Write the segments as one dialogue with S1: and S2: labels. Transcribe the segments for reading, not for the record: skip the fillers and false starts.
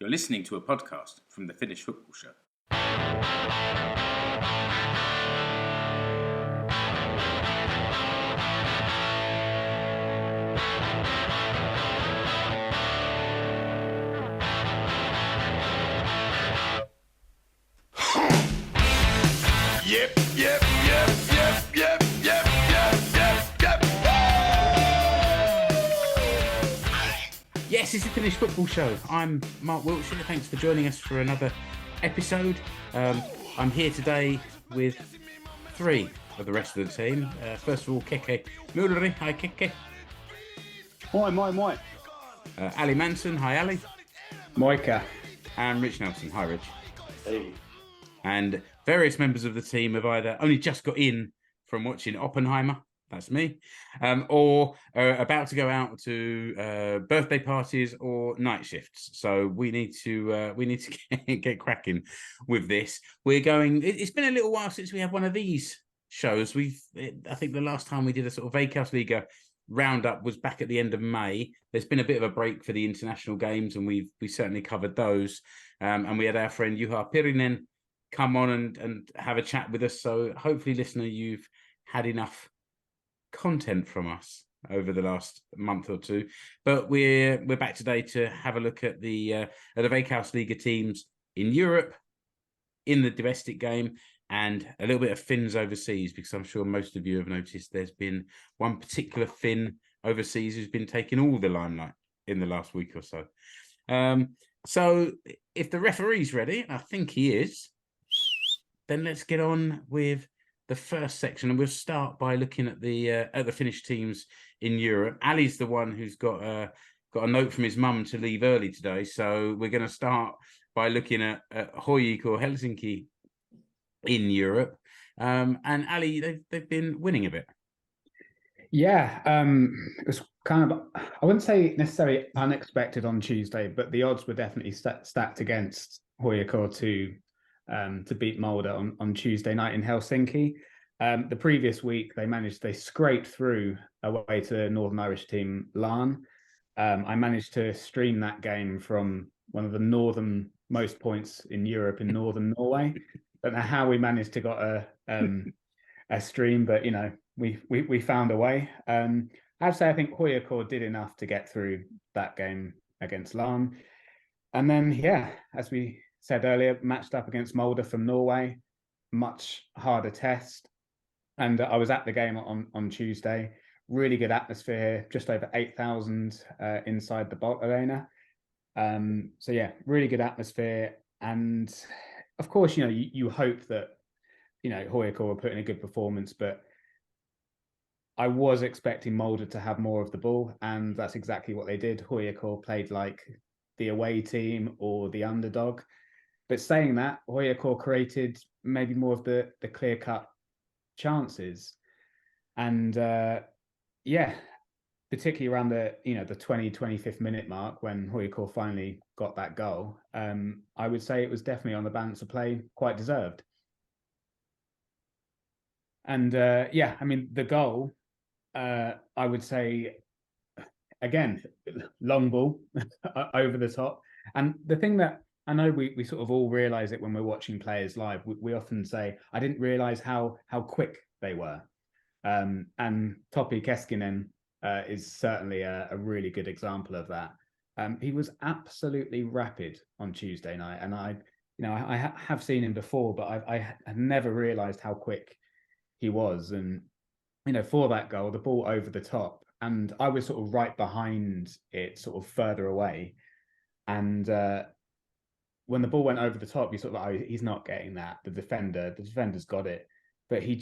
S1: You're listening to a podcast from the Finnish Football Show.
S2: Yes, it's the Finnish Football Show. I'm Mark Wiltshire. Thanks for joining us for another episode. I'm here today with three of the rest of the team. First of all, Keke Mulleri. Hi, Keke.
S3: Moi.
S2: Ali Manson. Hi, Ali.
S3: Moika.
S2: And Rich Nelson. Hi, Rich.
S4: Hey.
S2: And various members of the team have either only just got in from watching Oppenheimer. That's me. Or about to go out to birthday parties or night shifts. So we need to get cracking with this. It's been a little while since we had one of these shows. I think the last time we did a sort of Veikkausliiga roundup was back at the end of May. There's been a bit of a break for the international games, and we certainly covered those. And we had our friend Juha Pirinen come on and have a chat with us. So hopefully, listener, you've had enough content from us over the last month or two, but we're back today to have a look at the Veikkausliiga teams in Europe, in the domestic game, and a little bit of Finns overseas, because I'm sure most of you have noticed there's been one particular Finn overseas who's been taking all the limelight in the last week or so. So if the referee's ready, I think he is, then let's get on with the first section, and we'll start by looking at the Finnish teams in Europe. Ali's the one who's got a note from his mum to leave early today, so we're going to start by looking at HJK or Helsinki in Europe. And Ali, they've been winning a bit.
S3: Yeah, it was kind of, I wouldn't say necessarily unexpected on Tuesday, but the odds were definitely stacked against HJK to beat Molde on Tuesday night in Helsinki. The previous week, they scraped through away to the Northern Irish team, Larne. I managed to stream that game from one of the northernmost points in Europe in northern Norway. Don't know how we managed to got a stream, but we found a way. I'd say I think HJK did enough to get through that game against Larne. And then, as we said earlier, matched up against Molde from Norway, much harder test. And I was at the game on Tuesday. Really good atmosphere, just over 8,000 inside the Bolt Arena. Really good atmosphere. And of course, you hope that, HJK will put in a good performance, but I was expecting Molde to have more of the ball, and that's exactly what they did. HJK played like the away team or the underdog. But saying that, HJK created maybe more of the clear-cut chances. And particularly around the 25th minute mark when HJK finally got that goal, I would say it was definitely on the balance of play, quite deserved. And the goal, I would say, again, long ball over the top. And the thing that I know we sort of all realise it when we're watching players live. We often say, I didn't realise how quick they were. And Topi Keskinen is certainly a really good example of that. He was absolutely rapid on Tuesday night. And I have seen him before, but I had never realised how quick he was. And, for that goal, the ball over the top, and I was sort of right behind it, sort of further away. And when the ball went over the top, you sort of like, he's not getting that. The defender's got it, but he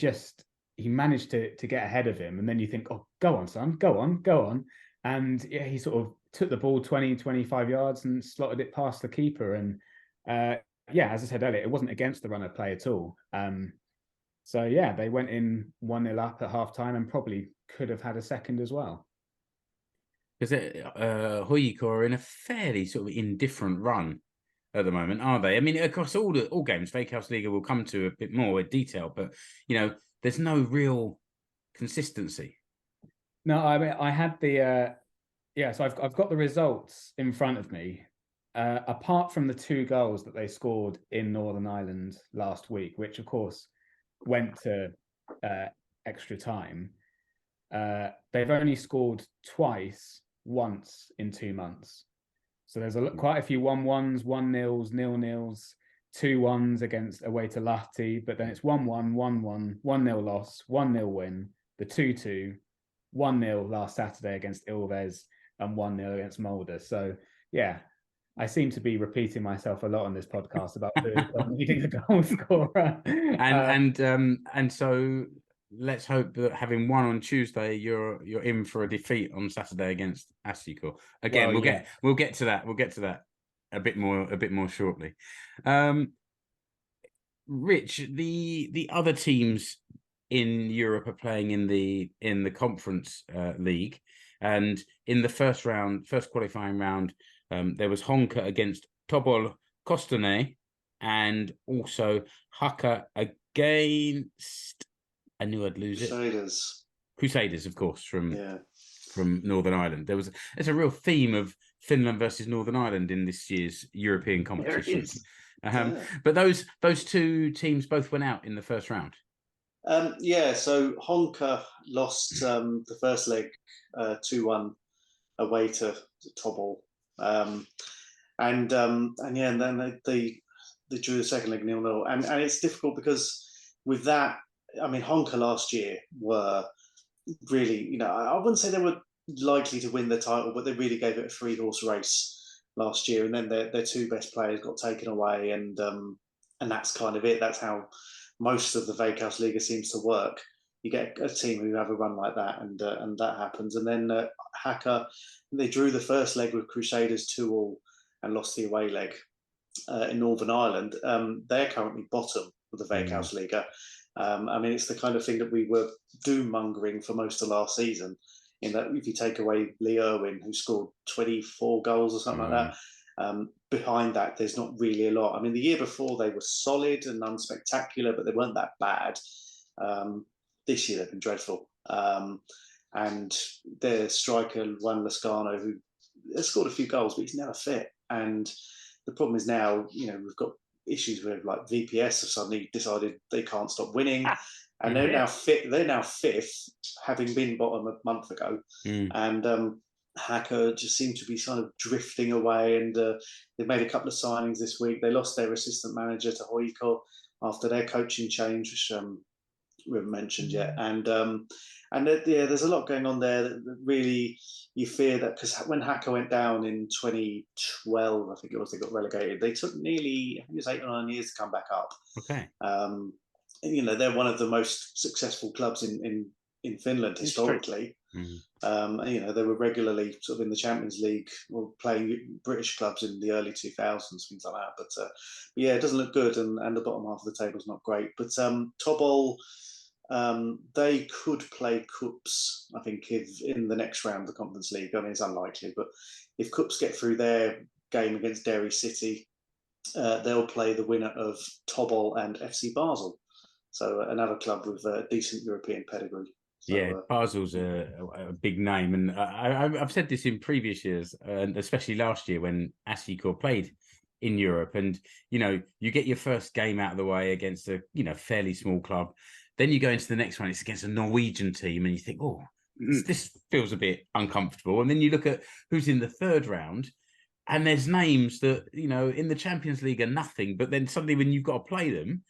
S3: managed to get ahead of him. And then you think, oh, go on, son, go on. And he sort of took the ball 20, 25 yards and slotted it past the keeper. And as I said earlier, it wasn't against the run of play at all. They went in 1-0 up at half time and probably could have had a second as well.
S2: Because HJK are in a fairly sort of indifferent run at the moment, are they? I mean, across all games, Veikkausliiga will come to a bit more detail, but there's no real consistency.
S3: No, I mean, I had the so I've got the results in front of me, apart from the 2 goals that they scored in Northern Ireland last week, which of course went to extra time, they've only scored once in 2 months. So there's quite a few 1-1s, 1-0s, 0-0s, 2-1s against away to Lahti, but then it's 1-1, 1-1, 1-0 loss, 1-0 win, the 2-2, 1-0 last Saturday against Ilves, and 1-0 against Mulder. So yeah, I seem to be repeating myself a lot on this podcast about needing a goal scorer.
S2: And so let's hope that having won on Tuesday, you're in for a defeat on Saturday against AC Oulu. Again, we'll get to that. We'll get to that a bit more shortly. Rich, the other teams in Europe are playing in the Conference League, and in the first qualifying round, there was Honka against Tobol Kostane, and also Haka against, I knew I'd lose Crusaders, of course, from Northern Ireland. There's a real theme of Finland versus Northern Ireland in this year's European competitions. But those 2 teams both went out in the first round.
S4: So Honka lost the first leg 2-1 away to Tobol. And then they drew the second leg 0-0. And it's difficult because with that, I mean, Honka last year were really, I wouldn't say they were likely to win the title, but they really gave it a 3-horse race last year. And then their 2 best players got taken away, and that's kind of it. That's how most of the Veikkausliiga seems to work. You get a team who have a run like that, and that happens. And then Haka, they drew the first leg with Crusaders 2-2 and lost the away leg in Northern Ireland. They're currently bottom of the Veikkausliiga. I mean, it's the kind of thing that we were doom-mongering for most of last season, in that if you take away Leo, who scored 24 goals or something like that, behind that, there's not really a lot. I mean, the year before, they were solid and unspectacular, but they weren't that bad. This year, they've been dreadful. And their striker, Juan Lascano, who has scored a few goals, but he's never fit. And the problem is now, we've got issues with like VPS have suddenly decided they can't stop winning, and they're now fifth, having been bottom a month ago. And Haka just seem to be sort of drifting away, and they've made a couple of signings this week. They lost their assistant manager to Honka after their coaching change, which we haven't mentioned yet. And there's a lot going on there that really you fear that, because when Haka went down in 2012, I think it was, they got relegated. They took nearly, I think it was 8 or 9 years to come back up.
S2: Okay.
S4: They're one of the most successful clubs in Finland historically. They were regularly sort of in the Champions League or playing British clubs in the early 2000s, things like that. But it doesn't look good, and the bottom half of the table is not great. But Tobol, they could play KuPS, I think, if in the next round of the Conference League. I mean, it's unlikely, but if KuPS get through their game against Derry City, they'll play the winner of Tobol and FC Basel. So another club with a decent European pedigree. So,
S2: Basel's a big name, and I've said this in previous years, and especially last year when AC Oulu played in Europe, and you get your first game out of the way against a fairly small club, then you go into the next one, it's against a Norwegian team, and you think, this feels a bit uncomfortable, and then you look at who's in the third round, and there's names that in the Champions League are nothing, but then suddenly when you've got to play them,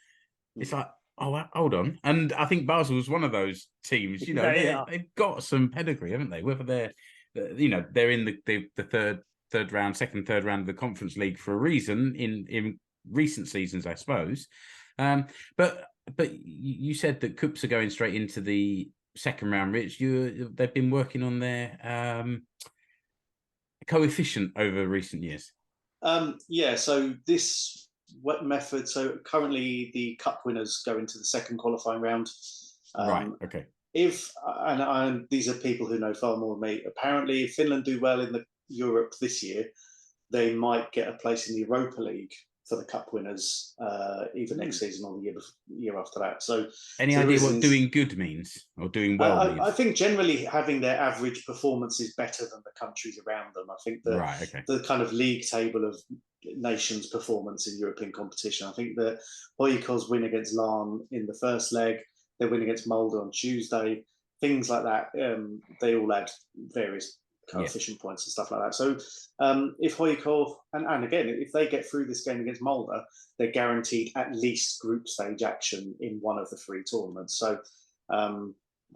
S2: it's like, oh, hold on. And I think Basel's one of those teams, they've got some pedigree, haven't they? Whether they're in the third round, third round of the Conference League for a reason in recent seasons, I suppose. But you said that KuPS are going straight into the second round, Rich. They've been working on their coefficient over recent years.
S4: So this method. So currently, the cup winners go into the second qualifying round.
S2: Right. Okay.
S4: If and these are people who know far more than me. Apparently, if Finland do well in the Europe this year, they might get a place in the Europa League the cup winners, either next season or the year after that. So,
S2: any idea what doing good means or doing well means?
S4: I think generally having their average performance is better than the countries around them. I think that the kind of league table of nations' performance in European competition. I think that HJK's win against Larn in the first leg, their win against Molde on Tuesday, things like that. They all had various coefficient points and stuff like that. So if HJK, and again, if they get through this game against Molde, they're guaranteed at least group stage action in one of the 3 tournaments. So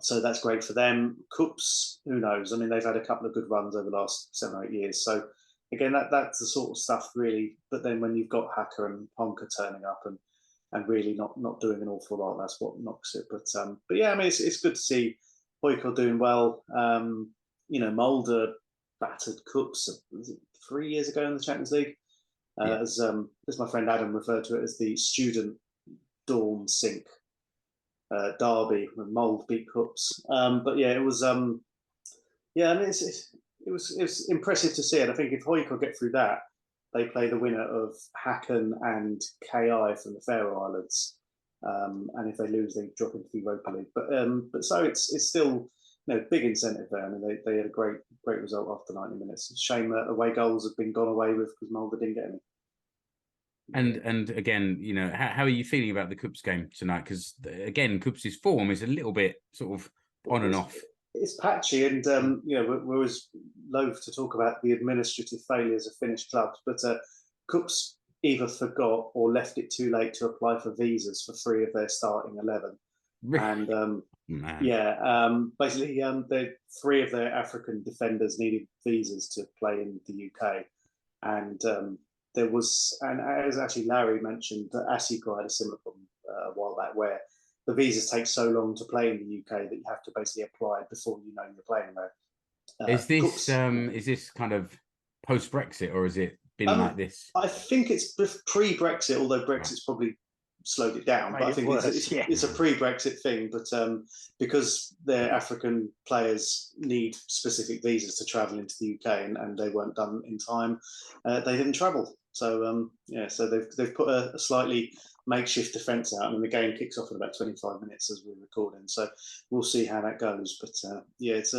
S4: so that's great for them. KuPS, who knows? I mean, they've had a couple of good runs over the last 7 or 8 years. So again, that's the sort of stuff really. But then when you've got Haka and Honka turning up and really not doing an awful lot, that's what knocks it. But yeah, I mean, it's good to see HJK doing well. Molde battered KuPS 3 years ago in the Champions League. As my friend Adam referred to it as the student dorm sink derby when Molde beat KuPS. But yeah, it was I mean, it was impressive to see it. I think if HJK get through that, they play the winner of Hacken and KI from the Faroe Islands. And if they lose, they drop into the Europa League. But so it's still big incentive there. I mean, they had a great result after 90 minutes. It's a shame that away goals have been gone away with because Molde didn't get any.
S2: And again, how are you feeling about the KuPS game tonight? Because again, KuPS's form is a little bit sort of on and off.
S4: It's patchy, and we're always loath to talk about the administrative failures of Finnish clubs, but KuPS either forgot or left it too late to apply for visas for 3 of their starting 11. And basically, 3 of their African defenders needed visas to play in the UK, and there was, and as actually Larry mentioned, that AC Oulu had a similar problem a while back, where the visas take so long to play in the UK that you have to basically apply before you're playing there.
S2: Is this kind of post-Brexit, or has it been like this?
S4: I think it's pre-Brexit, although Brexit's probably slowed it down. But I think it's a pre-Brexit thing. But because their African players need specific visas to travel into the UK, and they weren't done in time, they didn't travel. So so they've put a slightly makeshift defence out, and the game kicks off in about 25 minutes as we're recording. So we'll see how that goes. But it's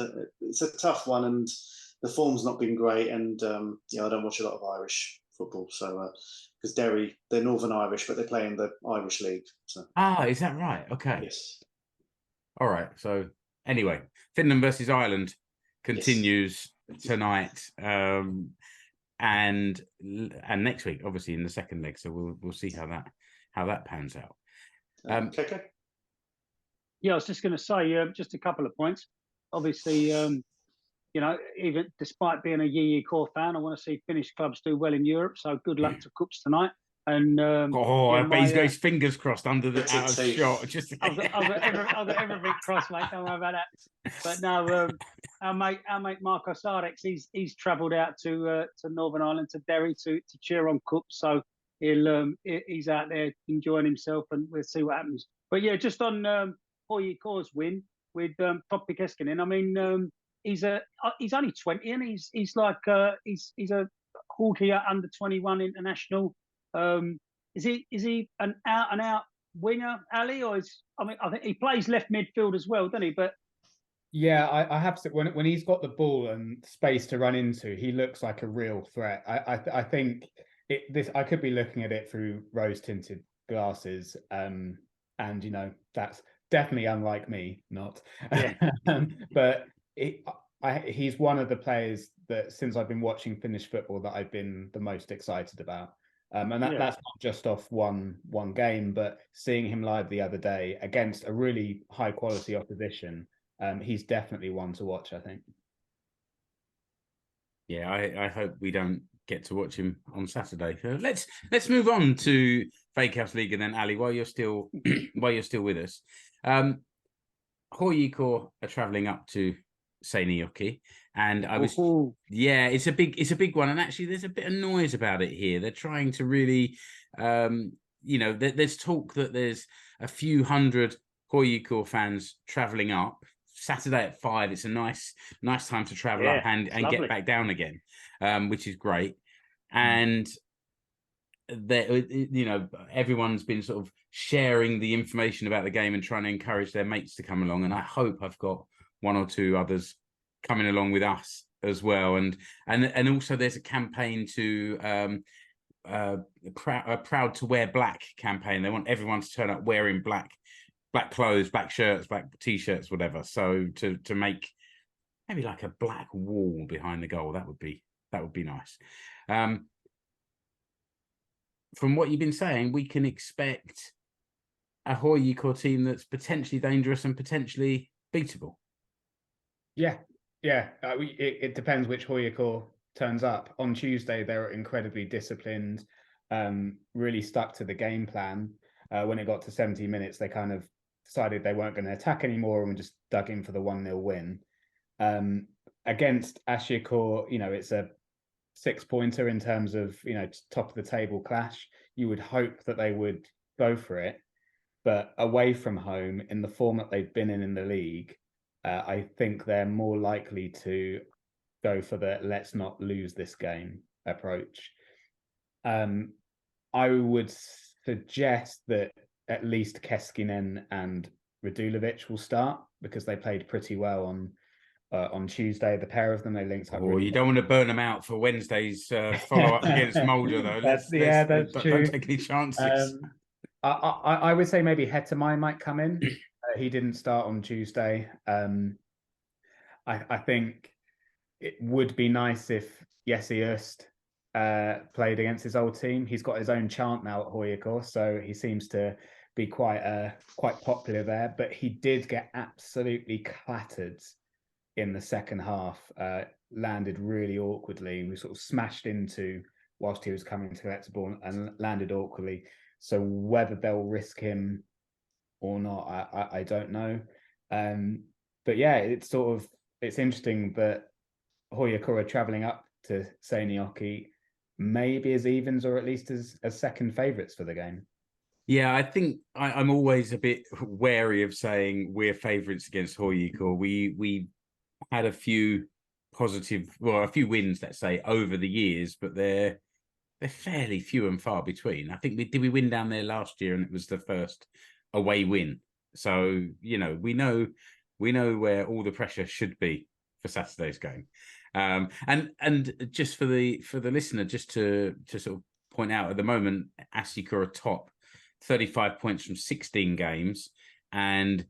S4: a tough one, and the form's not been great. And I don't watch a lot of Irish football, so because Derry, they're Northern Irish, but they play in the Irish League. So.
S2: Is that right? Okay.
S4: Yes.
S2: All right. So anyway, Finland versus Ireland continues tonight. And next week, obviously, in the second leg. So we'll see how that pans out.
S4: Keke?
S5: Yeah, I was just going to say just a couple of points. Obviously, even despite being a HJK fan, I want to see Finnish clubs do well in Europe. So good luck to KuPS tonight. And
S2: I bet he's got his fingers crossed under the out of shot.
S5: I've got everything crossed, mate. Don't worry about that. But no, our mate Marko Sardex, he's travelled out to Northern Ireland, to Derry, to cheer on KuPS. So he's out there enjoying himself, and we'll see what happens. But yeah, just on HJK's win with Topi Keskinen. I mean, he's only 20, and he's like he's a Huuhkajat under 21 international. Is he an out winger, Ali, or I think he plays left midfield as well, doesn't he? But
S3: yeah, I have to, when he's got the ball and space to run into, he looks like a real threat. I think I could be looking at it through rose tinted glasses, and that's definitely unlike me, not. Yeah. But he's one of the players that, since I've been watching Finnish football, that I've been the most excited about. And that's not just off one game, but seeing him live the other day against a really high quality opposition, he's definitely one to watch, I think.
S2: Yeah, I hope we don't get to watch him on Saturday. So let's move on to Veikkausliiga then, Ali, while you're still with us. HJK are travelling up to Seinäjoki, and I was it's a big one, and actually there's a bit of noise about it here. They're trying to really there's talk that there's a few hundred HJK fans travelling up Saturday at 5. It's a nice time to travel up and get back down again, which is great. And everyone's been sort of sharing the information about the game and trying to encourage their mates to come along. And I hope I've got one or two others coming along with us as well. And also there's a campaign to proud to wear black campaign. They want everyone to turn up wearing black clothes, black shirts, black t-shirts, whatever. So to make maybe like a black wall behind the goal, that would be nice. From what you've been saying, we can expect a HJK team that's potentially dangerous and potentially beatable.
S3: Yeah. It depends which HJK turns up. On Tuesday, they were incredibly disciplined, really stuck to the game plan. When it got to 70 minutes, they kind of decided they weren't going to attack anymore and just dug in for the 1-0 win. Against HJK, it's a 6-pointer in terms of, top of the table clash. You would hope that they would go for it, but away from home, in the form that they've been in the league, I think they're more likely to go for the let's not lose this game approach. I would suggest that at least Keskinen and Radulovic will start because they played pretty well on Tuesday. The pair of them, they linked up.
S2: You don't want to burn them out for Wednesday's follow-up against Mulder, though.
S3: That's true.
S2: Don't take any chances.
S3: I would say maybe Hetemai might come in. He didn't start on Tuesday. I think it would be nice if Jesse Öst played against his old team. He's got his own chant now at HJK, so he seems to be quite popular there. But he did get absolutely clattered in the second half. Landed really awkwardly. We sort of smashed into whilst he was coming to collect the ball and landed awkwardly. So whether they'll risk him or not, I don't know. But yeah, it's interesting that HJK are travelling up to Seinäjoki maybe as evens or at least as second favourites for the game.
S2: Yeah, I think I'm always a bit wary of saying we're favourites against HJK. We had a few a few wins, let's say, over the years, but they're fairly few and far between. I think we win down there last year, and it was the first away win. So we know where all the pressure should be for Saturday's game. And just for the listener, just to sort of point out, at the moment, HJK are top 35 points from 16 games, and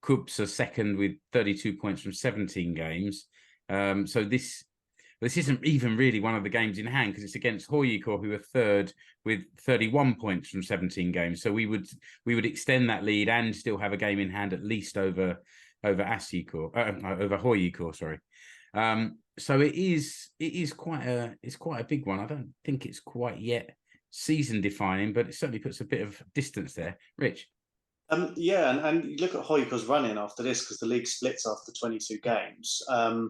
S2: KuPS are second with 32 points from 17 games. So this isn't even really one of the games in hand because it's against HJK, who are third with 31 points from 17 games. So we would extend that lead and still have a game in hand at least over HJK, sorry. So it is quite a big one. I don't think it's quite yet season defining, but it certainly puts a bit of distance there. Rich.
S4: And you look at HJK's running after this because the league splits after 22 games. HJK,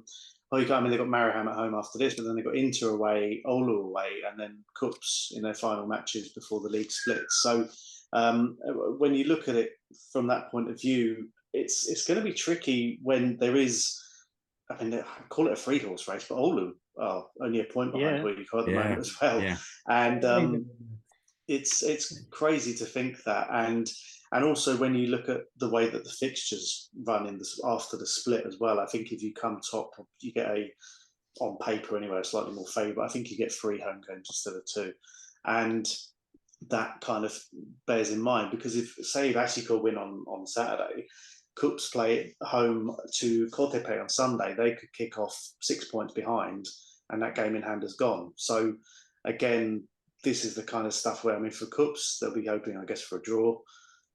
S4: they've got Mariehamn at home after this, but then they've got Inter away, Oulu away, and then KuPS in their final matches before the league splits. So when you look at it from that point of view, it's going to be tricky when there is. I call it a free horse race, but Oulu are only a point behind HJK at the moment as well. Yeah. And it's crazy to think that. And also when you look at the way that the fixtures run after the split as well, I think if you come top, you get on paper anyway, a slightly more favourite. I think you get 3 home games instead of 2. And that kind of bears in mind because if HJK win on Saturday, KuPS play at home to Kotepää on Sunday, they could kick off 6 points behind and that game in hand is gone. So again, this is the kind of stuff where, for KuPS, they'll be hoping, I guess, for a draw.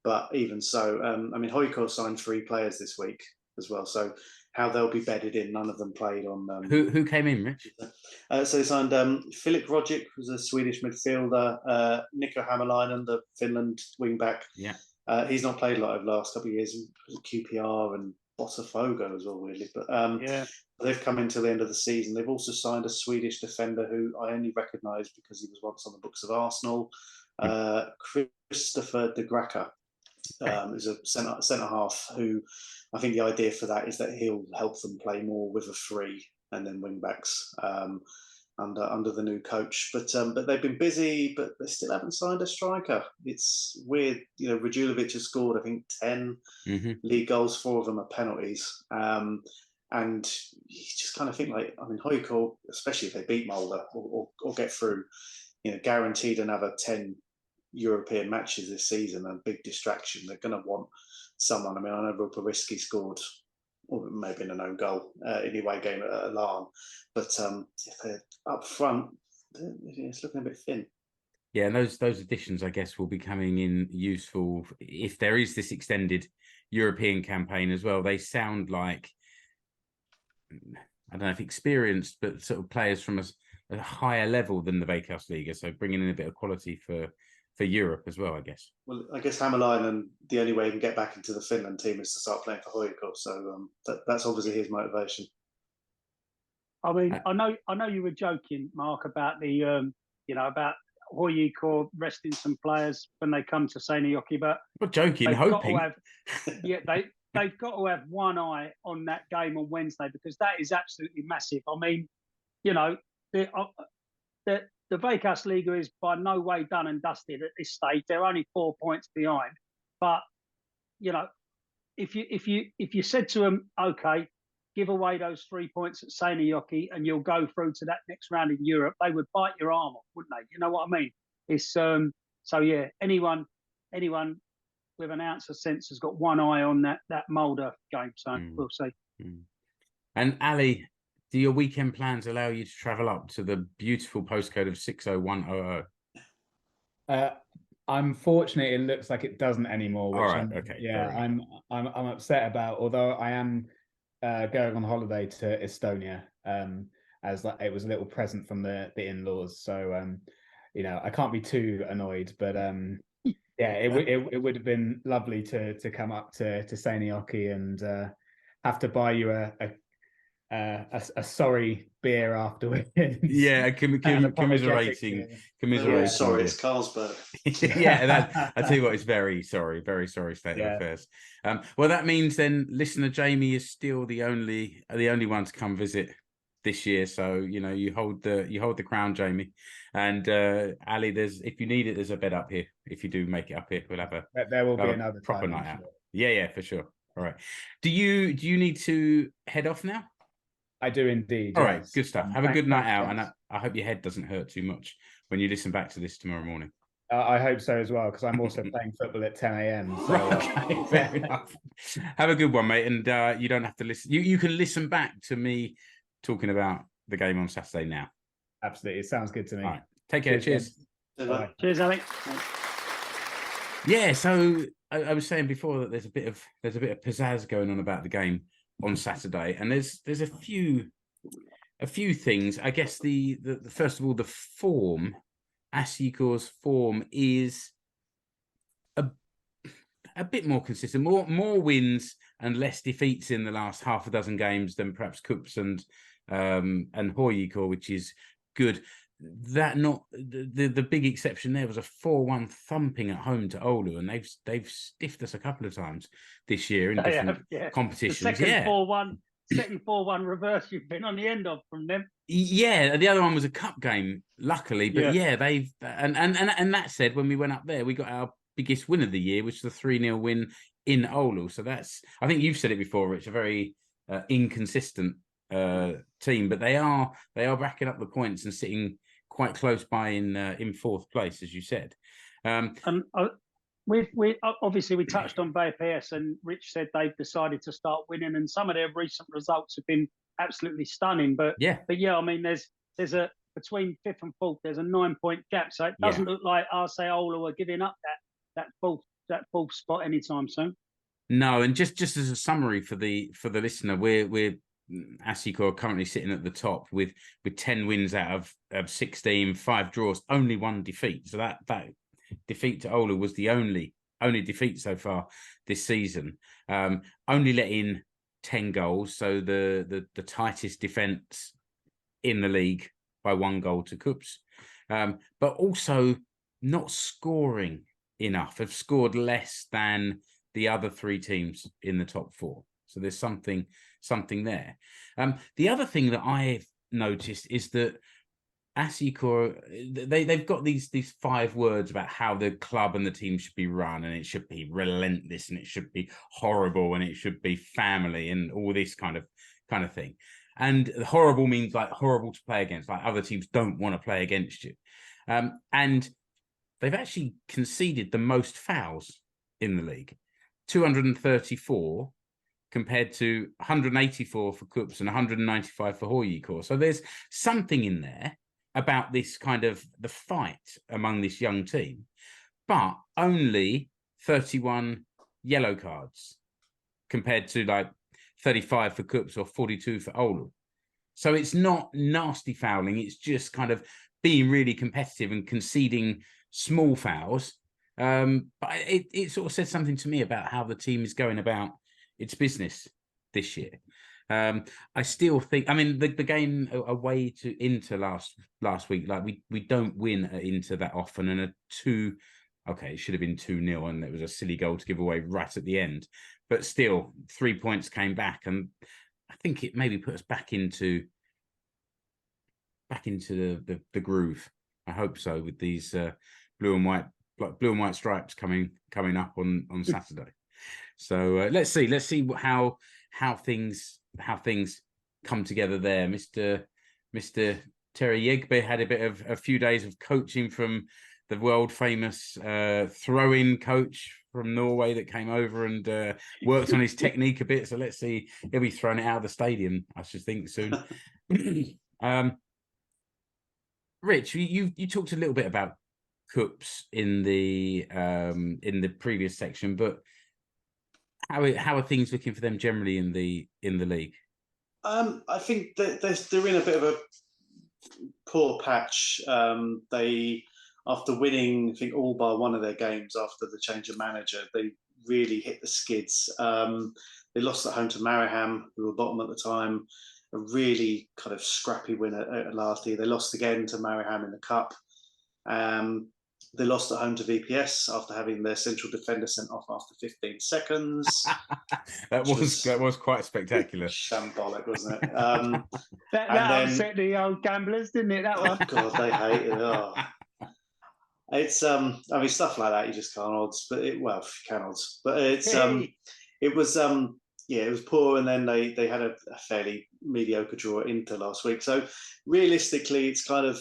S4: But even so, HJK signed 3 players this week as well. So how they'll be bedded in, none of them played on.
S2: Who came in, Rich?
S4: So they signed Filip Rogic, who's a Swedish midfielder, Nico Hämäläinen, the Finland wing-back.
S2: Yeah.
S4: He's not played a lot over the last couple of years. QPR and Botafogo as well, weirdly. But they've come in till the end of the season. They've also signed a Swedish defender who I only recognise because he was once on the books of Arsenal, Christopher de Graca. Is a centre half who I think the idea for that is that he'll help them play more with a 3 and then wing backs. under the new coach. But they've been busy, but they still haven't signed a striker. It's weird. You know, Radulovic has scored, I think, 10 league goals. 4 of them are penalties. And you just kind of think, like, I mean, HJK, especially if they beat Molde or get through, you know, guaranteed another 10 European matches this season, a big distraction. They're going to want someone. I mean, I know Rupariski scored, or maybe in an own goal in the away game at Alarm, but if they're up front, it's looking a bit thin.
S2: Yeah, and those additions, I guess, will be coming in useful if there is this extended European campaign as well. They sound like, I don't know if experienced, but sort of players from a higher level than the Veikkausliiga, so bringing in a bit of quality for Europe as well, I guess.
S4: Well, I guess Hämäläinen, the only way he can get back into the Finland team is to start playing for HJK, so that's obviously his motivation.
S5: I mean, I know you were joking, Mark, about the you know, about HJK resting some players when they come to Seinäjoki, but
S2: not joking, hoping.
S5: They've got to have one eye on that game on Wednesday, because that is absolutely massive. I mean, you know, the Veikkausliiga is by no way done and dusted at this stage. They're only 4 points behind. But, you know, if you said to them, okay, give away those 3 points at Seinäjoki and you'll go through to that next round in Europe, they would bite your arm off, wouldn't they? You know what I mean? It's so yeah, anyone with an ounce of sense has got one eye on that Molde game. So we'll see.
S2: And Ali, do your weekend plans allow you to travel up to the beautiful postcode of 60100?
S3: Unfortunately, it looks like it doesn't anymore. Which
S2: all right, okay.
S3: Yeah, I'm upset about. Although I am going on holiday to Estonia, as like it was a little present from the in-laws. So you know, I can't be too annoyed, but yeah, it would have been lovely to come up to Seinäjoki and have to buy you a sorry beer afterwards.
S2: Yeah, commiserating.
S4: Sorry, it's Carlsberg.
S2: Yeah, I tell you what, it's very sorry state of affairs. Well, that means then listener Jamie is still the only one to come visit this year. So you know you hold the crown, Jamie. And Ali, if you need it, there's a bed up here. If you do make it up here, we'll have
S3: there will be another
S2: proper
S3: time,
S2: night out.
S3: Sure.
S2: Yeah, for sure. All right. Do you need to head off now?
S3: I do indeed.
S2: All right, good stuff. Have a good night out,
S3: guys.
S2: and I hope your head doesn't hurt too much when you listen back to this tomorrow morning.
S3: I hope so as well, because I'm also playing football at 10 a.m. So,
S2: okay, fair enough. Have a good one, mate, and you don't have to listen. You can listen back to me talking about the game on Saturday now.
S3: Absolutely, it sounds good to me.
S2: All right, take care. Cheers.
S5: Cheers, Alex.
S2: Yeah, so I was saying before that there's a bit of pizzazz going on about the game on Saturday, and there's a few things. I guess the first of all, the form, AC's form is a bit more consistent, more wins and less defeats in the last half a dozen games than perhaps KuPS and HJK, which is good. That not the big exception there was a 4-1 thumping at home to Oulu, and they've stiffed us a couple of times this year in different competitions.
S5: The second 4-1 reverse you've been on the end of from them.
S2: Yeah, the other one was a cup game, luckily, but they've and that said, when we went up there, we got our biggest win of the year, which was the 3-0 win in Oulu. So that's, I think you've said it before, Rich, a very inconsistent team, but they are racking up the points and sitting quite close by in fourth place, as you said.
S5: We obviously we touched on VPS, and Rich said they've decided to start winning, and some of their recent results have been absolutely stunning. But I mean, there's a between fifth and fourth, there's a 9-point gap, so it doesn't look like AC Oulu are giving up that fourth spot anytime soon. No,
S2: and just as a summary for the listener, we're AC are currently sitting at the top with 10 wins out of 16, 5 draws, only 1 defeat. So that defeat to Oulu was the only defeat so far this season. Only let in 10 goals, so the tightest defence in the league by 1 goal to KuPS. But also not scoring enough. Have scored less than the other 3 teams in the top 4. So there's something there. The other thing that I've noticed is that ASICO, they've got these 5 words about how the club and the team should be run, and it should be relentless, and it should be horrible, and it should be family, and all this kind of thing. And horrible means like horrible to play against, like other teams don't want to play against you. And they've actually conceded the most fouls in the league, 234 compared to 184 for KuPS and 195 for HJK. So there's something in there about this kind of the fight among this young team, but only 31 yellow cards compared to like 35 for KuPS or 42 for Oulu. So it's not nasty fouling. It's just kind of being really competitive and conceding small fouls. But it sort of said something to me about how the team is going about its business this year. I still think, I mean, the game away to Inter last week, like we don't win at Inter that often, and it should have been 2-0, and it was a silly goal to give away right at the end. But still, 3 points came back, and I think it maybe put us back into the groove. I hope so, with these blue and white stripes coming up on Saturday. So let's see how things come together there. Mr. Terry Yegbe had a few days of coaching from the world famous throw-in coach from Norway that came over and worked on his technique a bit. So let's see, he'll be throwing it out of the stadium, I should think, soon. Rich, you talked a little bit about KuPS in the previous section, but how are things looking for them generally in the league?
S4: I think that they're in a bit of a poor patch. They, after winning, I think all but one of their games after the change of manager, they really hit the skids. They lost at home to Mariehamn, who were bottom at the time. A really kind of scrappy win at last year. They lost again to Mariehamn in the cup. They lost at home to VPS after having their central defender sent off after 15 seconds.
S2: that was quite spectacular.
S4: Shambolic, wasn't it?
S5: that upset the old gamblers, didn't it? That one.
S4: Oh God, they hate it. Oh. It's I mean, stuff like that you just can't odds, but you can odds, but it's it was poor, and then they had a fairly mediocre draw at Inter last week. So realistically, it's kind of,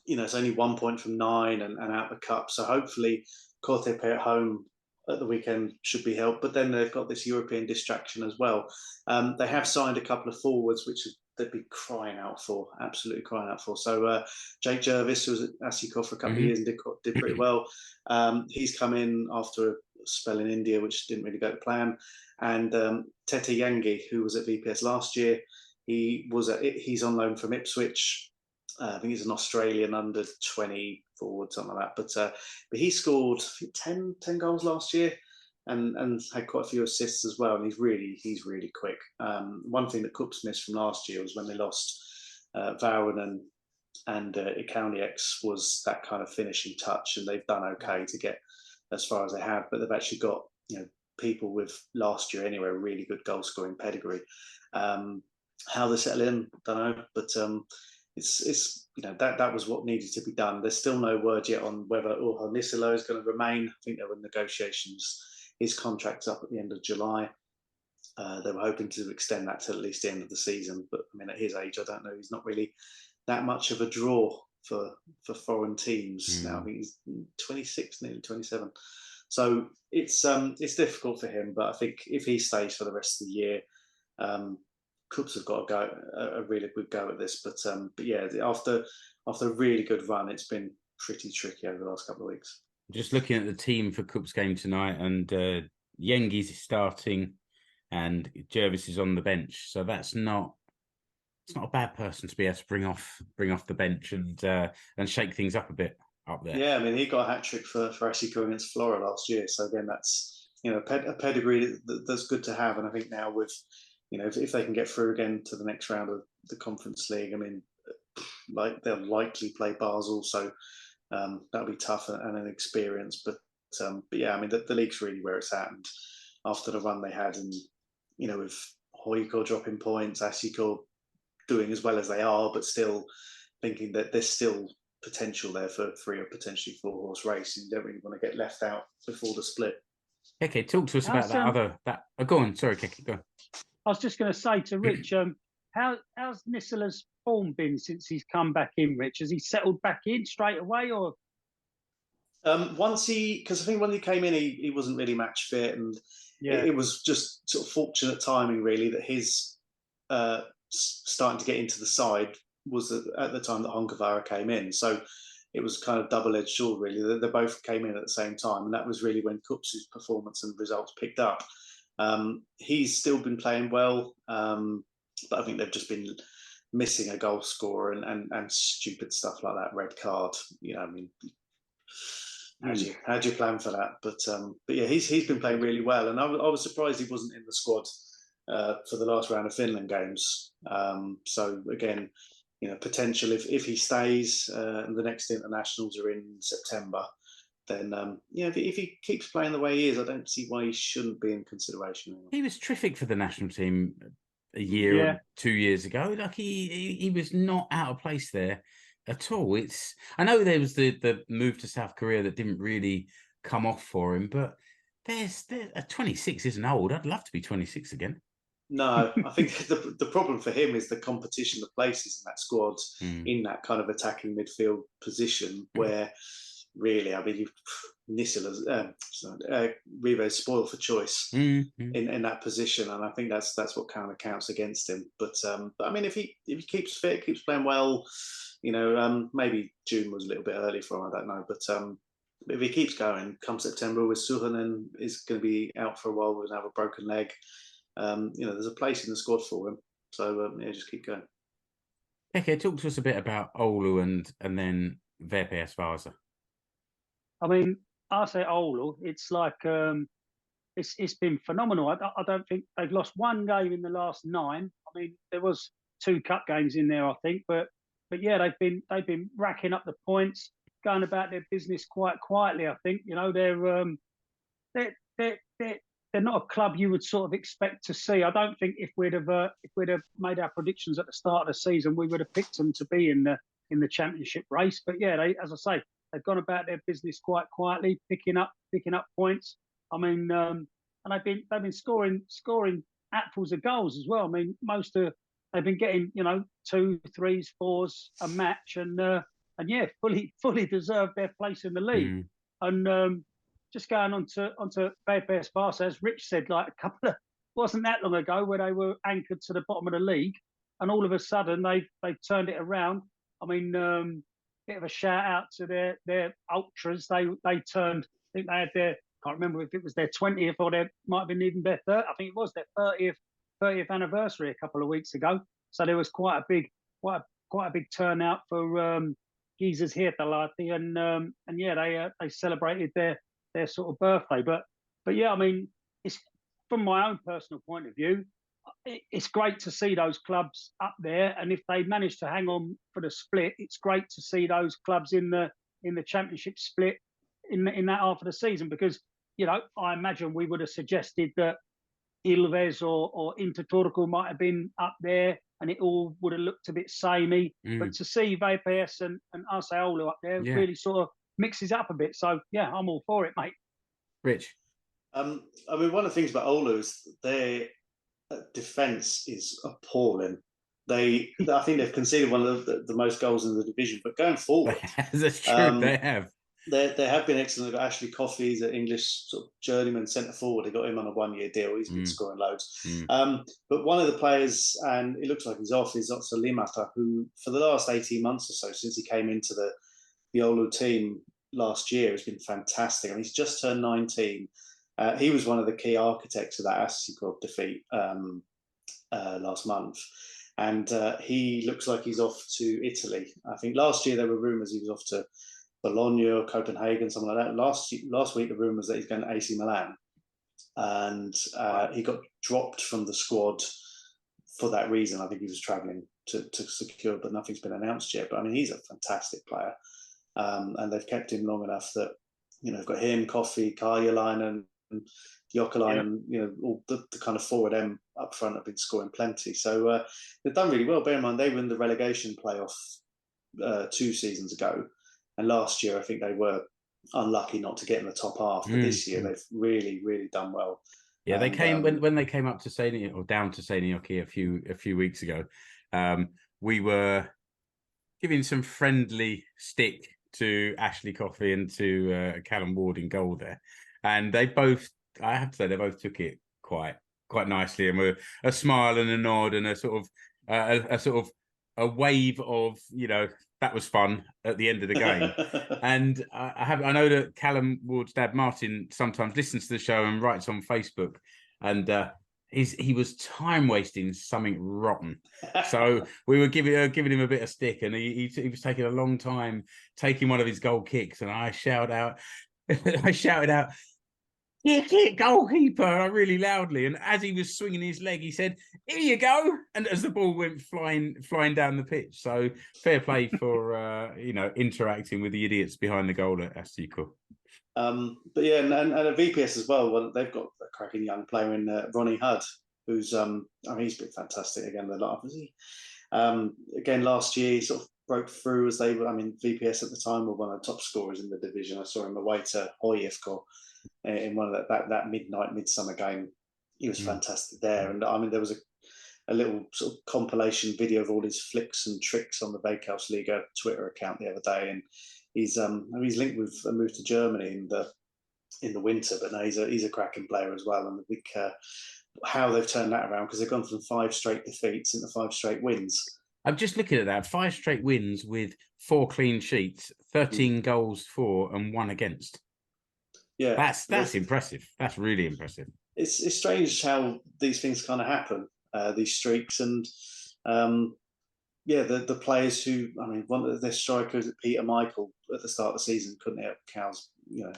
S4: it's only 1 point from 9 and out the cup. So hopefully KuPS at home at the weekend should be helped. But then they've got this European distraction as well. They have signed a couple of forwards, which they'd be crying out for, absolutely crying out for. So Jake Jervis, who was at AC Oulu for a couple of years and did pretty well. He's come in after a spell in India, which didn't really go to plan. And Tete Yangi, who was at VPS last year, he's on loan from Ipswich. I think he's an Australian under 20 forward, something like that. But he scored, I think, 10 goals last year, and had quite a few assists as well. And he's really quick. One thing that KuPS missed from last year was when they lost Vauren and Ikaunieks, was that kind of finishing touch. And they've done okay to get as far as they have, but they've actually got people with last year anyway really good goal scoring pedigree. How they settle in, don't know, but it's that was what needed to be done. There's still no word yet on whether Urho Nisilo is going to remain. I think there were negotiations. His contract's up at the end of July. They were hoping to extend that till at least the end of the season, but I mean, at his age, I don't know. He's not really that much of a draw for foreign teams now. I think he's 26, nearly 27. So it's difficult for him. But I think if he stays for the rest of the year, KuPS have got a really good go at this. But yeah, after a really good run, it's been pretty tricky over the last couple of weeks.
S2: Just looking at the team for KuPS game tonight, and Yengi's starting, and Jervis is on the bench. So it's not a bad person to be able to bring off the bench and shake things up a bit up there.
S4: Yeah, I mean, he got a hat-trick for AC Oulu against Flora last year. So again, that's a pedigree that's good to have. And I think now with if they can get through again to the next round of the Conference League, I mean, they'll likely play Basel, so that'll be tough and an experience. But yeah, I mean, the league's really where it's at. And after the run they had, and with HJK dropping points, AC Oulu doing as well as they are, but still, thinking that there's still potential there for 3 or potentially 4 horse race. And you don't really want to get left out before the split.
S2: Keke, talk to us about go on. Sorry, Keke, go on.
S5: I was just going to say to Rich, how's Nisola's form been since he's come back in, Rich? Has he settled back in straight away, or?
S4: Because I think when he came in, he wasn't really match fit, and it was just sort of fortunate timing, really, that his starting to get into the side was at the time that Honka came in. So it was kind of double-edged sword, really. They both came in at the same time, and that was really when KuPS' performance and results picked up. He's still been playing well, but I think they've just been missing a goal scorer and stupid stuff like that, red card. I mean, how do you plan for that? But yeah, he's been playing really well, and I was surprised he wasn't in the squad for the last round of Finland games. So again, potential if he stays, and the next internationals are in September, then if he keeps playing the way he is, I don't see why he shouldn't be in consideration.
S2: He was terrific for the national team a year or 2 years ago. Like he was not out of place there at all. I know there was the move to South Korea that didn't really come off for him, but there's 26 isn't old. I'd love to be 26 again.
S4: No, I think the problem for him is the competition, the places in that squad, in that kind of attacking midfield position, where really, I mean, Nisola's Rive's spoiled for choice in that position, and I think that's what kind of counts against him. But I mean, if he keeps fit, keeps playing well, maybe June was a little bit early for him. I don't know, but if he keeps going, come September with Suhonen is going to be out for a while with another broken leg. There's a place in the squad for him. So just keep going.
S2: Okay, talk to us a bit about Oulu and then VPS Vaasa.
S5: I mean, AC Oulu, it's like it's been phenomenal. I don't think they've lost one game in the last 9. I mean, there was 2 cup games in there, I think, but yeah, they've been racking up the points, going about their business quite quietly. I think they're not a club you would sort of expect to see. I don't think if we'd have made our predictions at the start of the season, we would have picked them to be in the championship race. But yeah, as I say, they've gone about their business quite quietly, picking up points. I mean, and they've been scoring hatfuls of goals as well. I mean, they've been getting 2, 3s, 4s a match, and yeah, fully deserved their place in the league. And just going on to VPS Vaasa, as Rich said, like wasn't that long ago where they were anchored to the bottom of the league, and all of a sudden they've turned it around. I mean, bit of a shout out to their ultras. They turned. I think they had can't remember if it was their 20th or there might have been even their 30th. I think it was their 30th anniversary a couple of weeks ago. So there was quite a big turnout for geezers here, Talati, and yeah, they celebrated their sort of birthday. But yeah, I mean, it's from my own personal point of view, it's great to see those clubs up there, and if they manage to hang on for the split, it's great to see those clubs in the championship split in that half of the season, because I imagine we would have suggested that Ilves or Inter Turku might have been up there, and it all would have looked a bit samey. But to see VPS and AC Oulu up there really sort of mixes up a bit. So yeah, I'm all for it, mate.
S2: Rich,
S4: I mean, one of the things about Oulu is their defence is appalling. I think they've conceded one of the most goals in the division. But going forward,
S2: that's true. They have.
S4: They have been excellent. They've got Ashley Coffey, he's an English sort of journeyman centre forward. They got him on a 1-year deal. He's been scoring loads. But one of the players, and it looks like he's off, is Otso Limata, who for the last 18 months or so, since he came into the Oulu team last year, has been fantastic. I mean, he's just turned 19. He was one of the key architects of that AC defeat last month. And he looks like he's off to Italy. I think last year there were rumours he was off to Bologna or Copenhagen, something like that. Last week the rumours that he's going to AC Milan. And he got dropped from the squad for that reason. I think he was travelling to secure, but nothing's been announced yet. But I mean, he's a fantastic player. And they've kept him long enough that, they've got him, Coffey, Karjalainen, Jokalainen, all the kind of 4 of them up front have been scoring plenty. So they've done really well. Bear in mind, they were in the relegation playoff 2 seasons ago, and last year I think they were unlucky not to get in the top half. But this year they've really, really done well.
S2: Yeah, they came when they came up to Seinäjoki or down to Seinäjoki a few weeks ago. We were giving some friendly stick to Ashley Coffey and to Callum Ward in goal there, and they both, I have to say, they both took it quite nicely, and were a smile and a nod and a sort of a wave of, you know, that was fun at the end of the game. And I know that Callum Ward's dad Martin sometimes listens to the show and writes on Facebook, and he was time wasting something rotten. So we were giving him a bit of stick, and he was taking a long time taking one of his goal kicks, and I shouted out, "Kick, goalkeeper!" really loudly. And as he was swinging his leg, he said, "Here you go!" And as the ball went flying down the pitch. So fair play for interacting with the idiots behind the goal at Asiko.
S4: But yeah, and at VPS as well. Well, they've got a cracking young player in Ronnie Hudd, who's he's been fantastic again. The last again last year, he sort of broke through as they were. I mean, VPS at the time were one of the top scorers in the division. I saw him away to Hoyevko in one of that midsummer game. He was fantastic there, and I mean there was a little sort of compilation video of all his flicks and tricks on the Veikkausliiga Twitter account the other day, and he's linked with a move to Germany in the winter, but no, he's a cracking player as well, and I think how they've turned that around, because they've gone from 5 straight defeats into 5 straight wins.
S2: I'm just looking at that, 5 straight wins with 4 clean sheets, 13 goals for and 1 against. Yeah, that's impressive. That's really impressive.
S4: It's strange how these things kind of happen, these streaks, and the players who, I mean, one of their strikers, Peter Michael, at the start of the season couldn't help cows,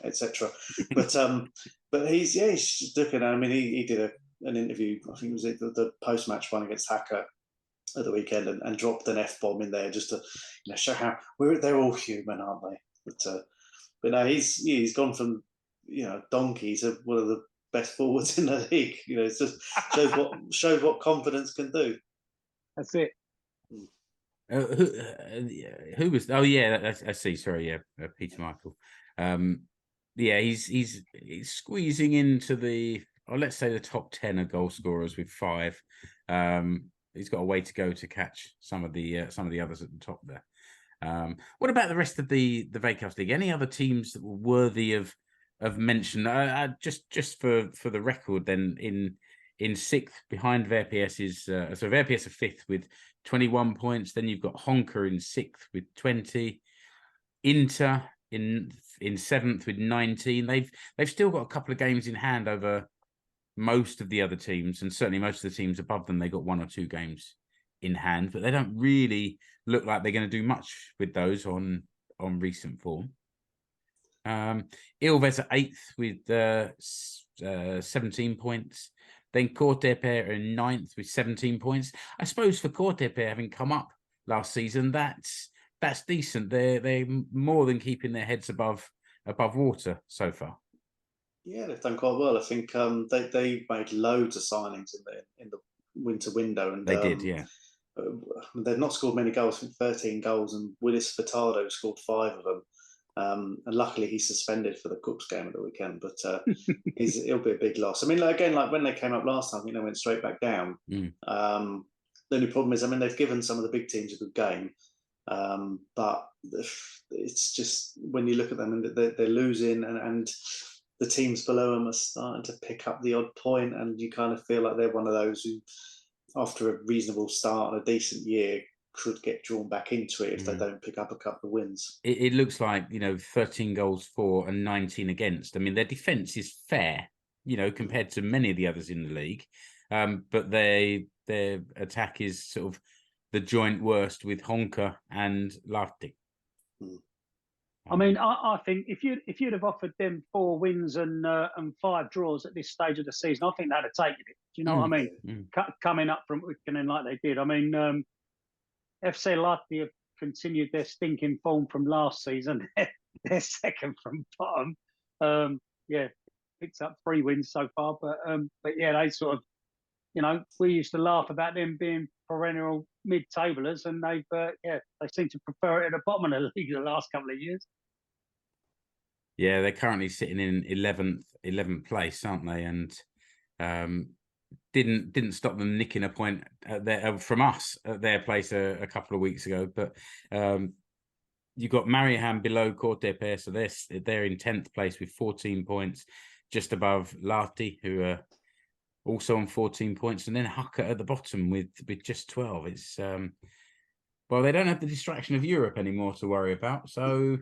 S4: etc. But he's looking. I mean, he did an interview. I think it was the post-match one against Haka at the weekend, and dropped an F-bomb in there just to show how they're all human, aren't they? But no, he's gone from donkey to one of the best forwards in the league. It just shows what confidence can do.
S5: That's it.
S2: Who was? Oh yeah, I see. Sorry, yeah, Peter Michael. He's squeezing into let's say the top 10 of goal scorers with 5. He's got a way to go to catch some of the others at the top there. What about the rest of the Veikkausliiga? Any other teams that were worthy of mention? Just for the record, then in 6th behind VPS is so VPS are 5th with 21 points. Then you've got Honka in 6th with 20. Inter in 7th with 19. They've still got a couple of games in hand over most of the other teams, and certainly most of the teams above them. They got 1 or 2 games in hand, but they don't really look like they're going to do much with those on recent form. Ilves are 8th with 17 points. Then KuPS are in 9th with 17 points. I suppose for KuPS, having come up last season, that's decent. They're more than keeping their heads above water so far.
S4: Yeah, they've done quite well. I think they made loads of signings in the winter window, and
S2: they did, yeah.
S4: They've not scored many goals. I think 13 goals, and Willis Furtado scored 5 of them. And luckily he's suspended for the KuPS game at the weekend, but it'll be a big loss. I mean, again, like when they came up last time, I think they went straight back down. The only problem is, I mean, they've given some of the big teams a good game, but it's just when you look at them and they're losing, and the teams below them are starting to pick up the odd point, and you kind of feel like they're one of those who, after a reasonable start and a decent year, could get drawn back into it if they don't pick up a couple of wins.
S2: It looks like 13 goals for and 19 against. I mean, their defence is fair, compared to many of the others in the league, but their attack is sort of the joint worst with Honka and Lahti.
S5: I mean, I think if you'd have offered them 4 wins and 5 draws at this stage of the season, I think they'd have taken it. Do you know what I mean? Coming up from Wickenden like they did. I mean, FC Lahti have continued their stinking form from last season. They're second from bottom. Picked up 3 wins so far, but yeah, they sort of, we used to laugh about them being perennial mid-tablers, and they seem to prefer it at the bottom of the league the last couple of years.
S2: Yeah, they're currently sitting in 11th place, aren't they? And didn't stop them nicking a point from us at their place a couple of weeks ago. But you've got Mariehamn below KuPS, so they're in 10th place with 14 points, just above Lahti, who are also on 14 points, and then Haka at the bottom with just 12. It's well, they don't have the distraction of Europe anymore to worry about. So,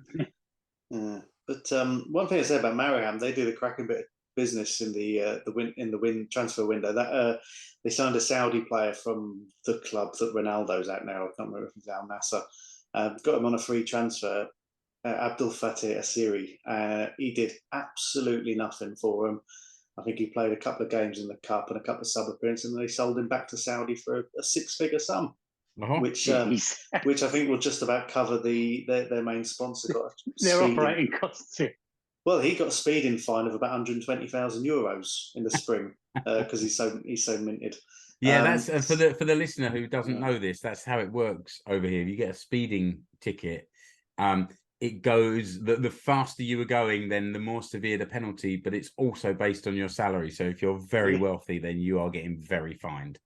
S4: yeah. But one thing I say about Mariehamn, they did a cracking bit of business in the transfer window. That they signed a Saudi player from the club that Ronaldo's at now. I can't remember if it's Al Nassr. Got him on a free transfer. Abdul Fatih Asiri. He did absolutely nothing for him. I think he played a couple of games in the cup and a couple of sub appearances, and they sold him back to Saudi for a six-figure sum, which I think will just about cover their main sponsor. Got
S5: their operating costs.
S4: Well, he got a speeding fine of about 120,000 euros in the spring because he's so minted.
S2: Yeah, that's for the listener who doesn't know this. That's how it works over here. If you get a speeding ticket, it goes the faster you were going, then the more severe the penalty. But it's also based on your salary. So if you're very wealthy, then you are getting very fined.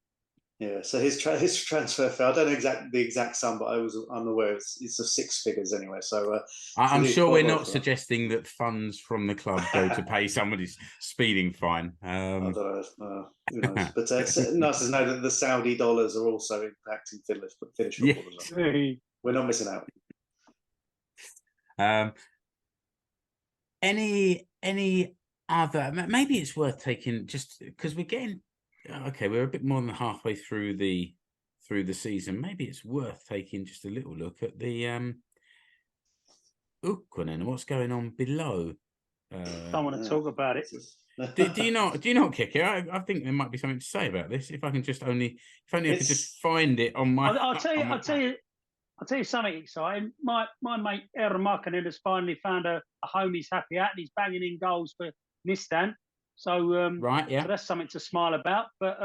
S4: Yeah. So his transfer fee, I don't know the exact sum, but I'm aware it's of six figures anyway. So
S2: I'm sure we're not suggesting that funds from the club go to pay somebody's speeding fine.
S4: I don't know. Who knows? But it's nice to know that the Saudi dollars are also impacting Finnish football as well. We're not missing out.
S2: Any other? Maybe it's worth taking, just because we're getting we're a bit more than halfway through the season. Maybe it's worth taking just a little look at the Ukkonen and what's going on below.
S5: Don't want to talk about it.
S2: do you not, Keke? I think there might be something to say about this. If I could just I could just find it on my.
S5: I'll tell you something exciting. My mate Eero Markkanen has finally found a home he's happy at, and he's banging in goals for Nistan. So
S2: right, yeah.
S5: So that's something to smile about. But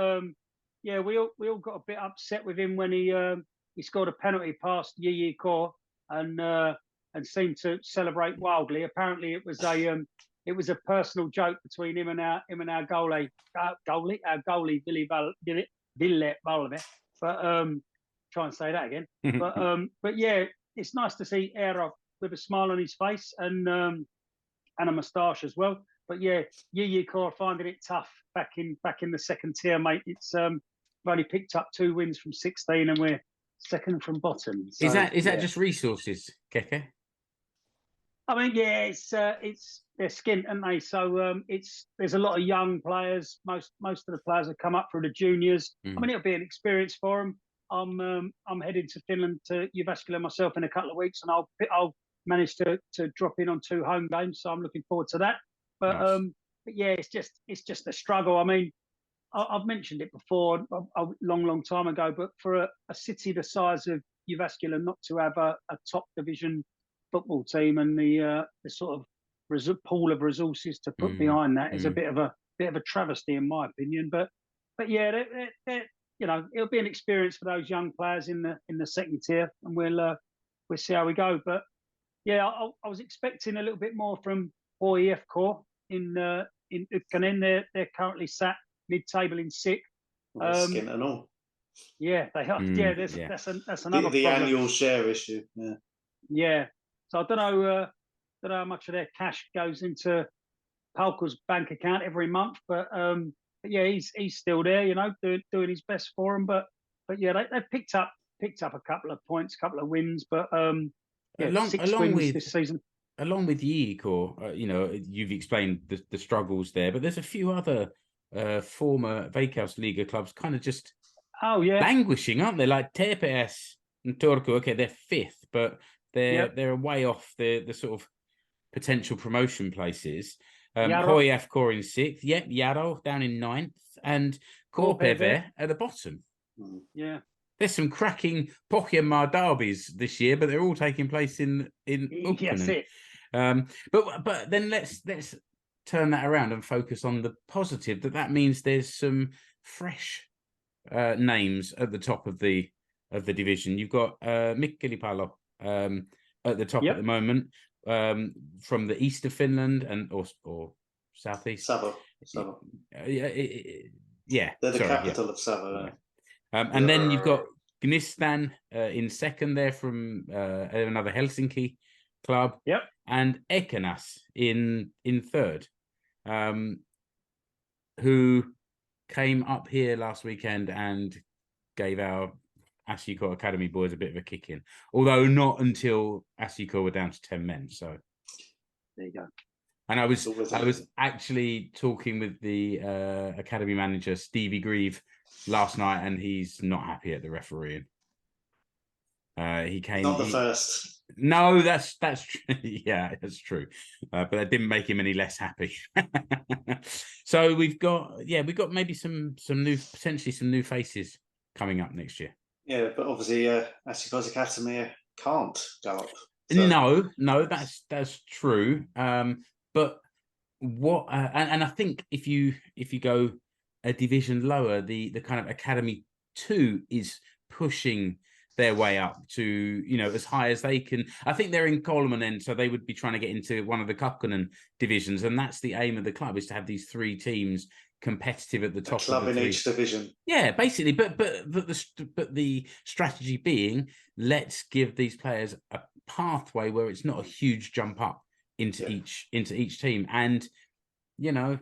S5: we all got a bit upset with him when he scored a penalty past Yi Kor and seemed to celebrate wildly. Apparently, it was a personal joke between him and our goalie Ville Valve. But try and say that again. But yeah, it's nice to see Eero with a smile on his face and a moustache as well. But yeah, Yi Kor finding it tough back in the second tier, mate. It's we've only picked up 2 wins from 16, and we're second from bottom. So,
S2: is that just resources, Keke?
S5: I mean, yeah, it's they're skint, aren't they? So there's a lot of young players. Most of the players have come up through the juniors. I mean, it'll be an experience for them. I'm heading to Finland to Jyväskylä myself in a couple of weeks, and I'll manage to drop in on 2 home games. So I'm looking forward to that. But
S2: nice.
S5: But yeah, it's just a struggle. I mean, I've mentioned it before a long time ago, but for a city the size of Jyväskylä not to have a top division football team and the sort of pool of resources to put behind that is a bit of a travesty in my opinion. But yeah, they're, it'll be an experience for those young players in the second tier, and we'll see how we go. But yeah, I was expecting a little bit more from HJK in Ukkonen. They're currently sat mid-table in 6th.
S4: Skin and all.
S5: Yeah, they are. That's another
S4: the
S5: problem.
S4: annual share issue. Yeah.
S5: Yeah. So I don't know how much of their cash goes into Palko's bank account every month, but yeah, he's still there, doing his best for them. But yeah, they picked up a couple of points, a couple of wins, but six wins this season.
S2: Along with Yiikor, you've explained the struggles there, but there's a few other former Veikkausliiga clubs kind of just languishing, aren't they? Like TPS and Turku, okay, they're 5th, but they're way off the sort of potential promotion places. HJK in 6th, Jaro down in 9th, and KuPS at the bottom.
S5: Yeah.
S2: There's some cracking Pohjanmaa derbies this year, but they're all taking place in Ukkonen. But then let's turn that around and focus on the positive. That means there's some fresh names at the top of the the division. You've got Mikkeli-Palo at the top at the moment, from the east of Finland and or southeast.
S4: Savo.
S2: Yeah,
S4: they're the capital of Savo.
S2: Yeah. And then you've got Gnistan in second there from another Helsinki club.
S5: Yep.
S2: And Ekenas in third, who came up here last weekend and gave our HJK Academy boys a bit of a kick in. Although not until HJK were down to 10 men. So
S5: there you go.
S2: And I was actually talking with the academy manager, Stevie Grieve, last night, and he's not happy at the refereeing. He came.
S4: Not the first.
S2: No, that's true. Yeah, that's true. But that didn't make him any less happy. So we've got maybe some potentially some new faces coming up next year.
S4: Yeah, but obviously, HJK's Academy can't go up. So.
S2: No, that's true. But what and I think if you go a division lower, the kind of Academy 2 is pushing their way up to, as high as they can. I think they're in Kolmonen, so they would be trying to get into one of the Kakkonen divisions, and that's the aim of the club, is to have these 3 teams competitive at the top.
S4: A club
S2: of the
S4: in each division.
S2: Yeah, basically, but the strategy being, let's give these players a pathway where it's not a huge jump up into each team. And I've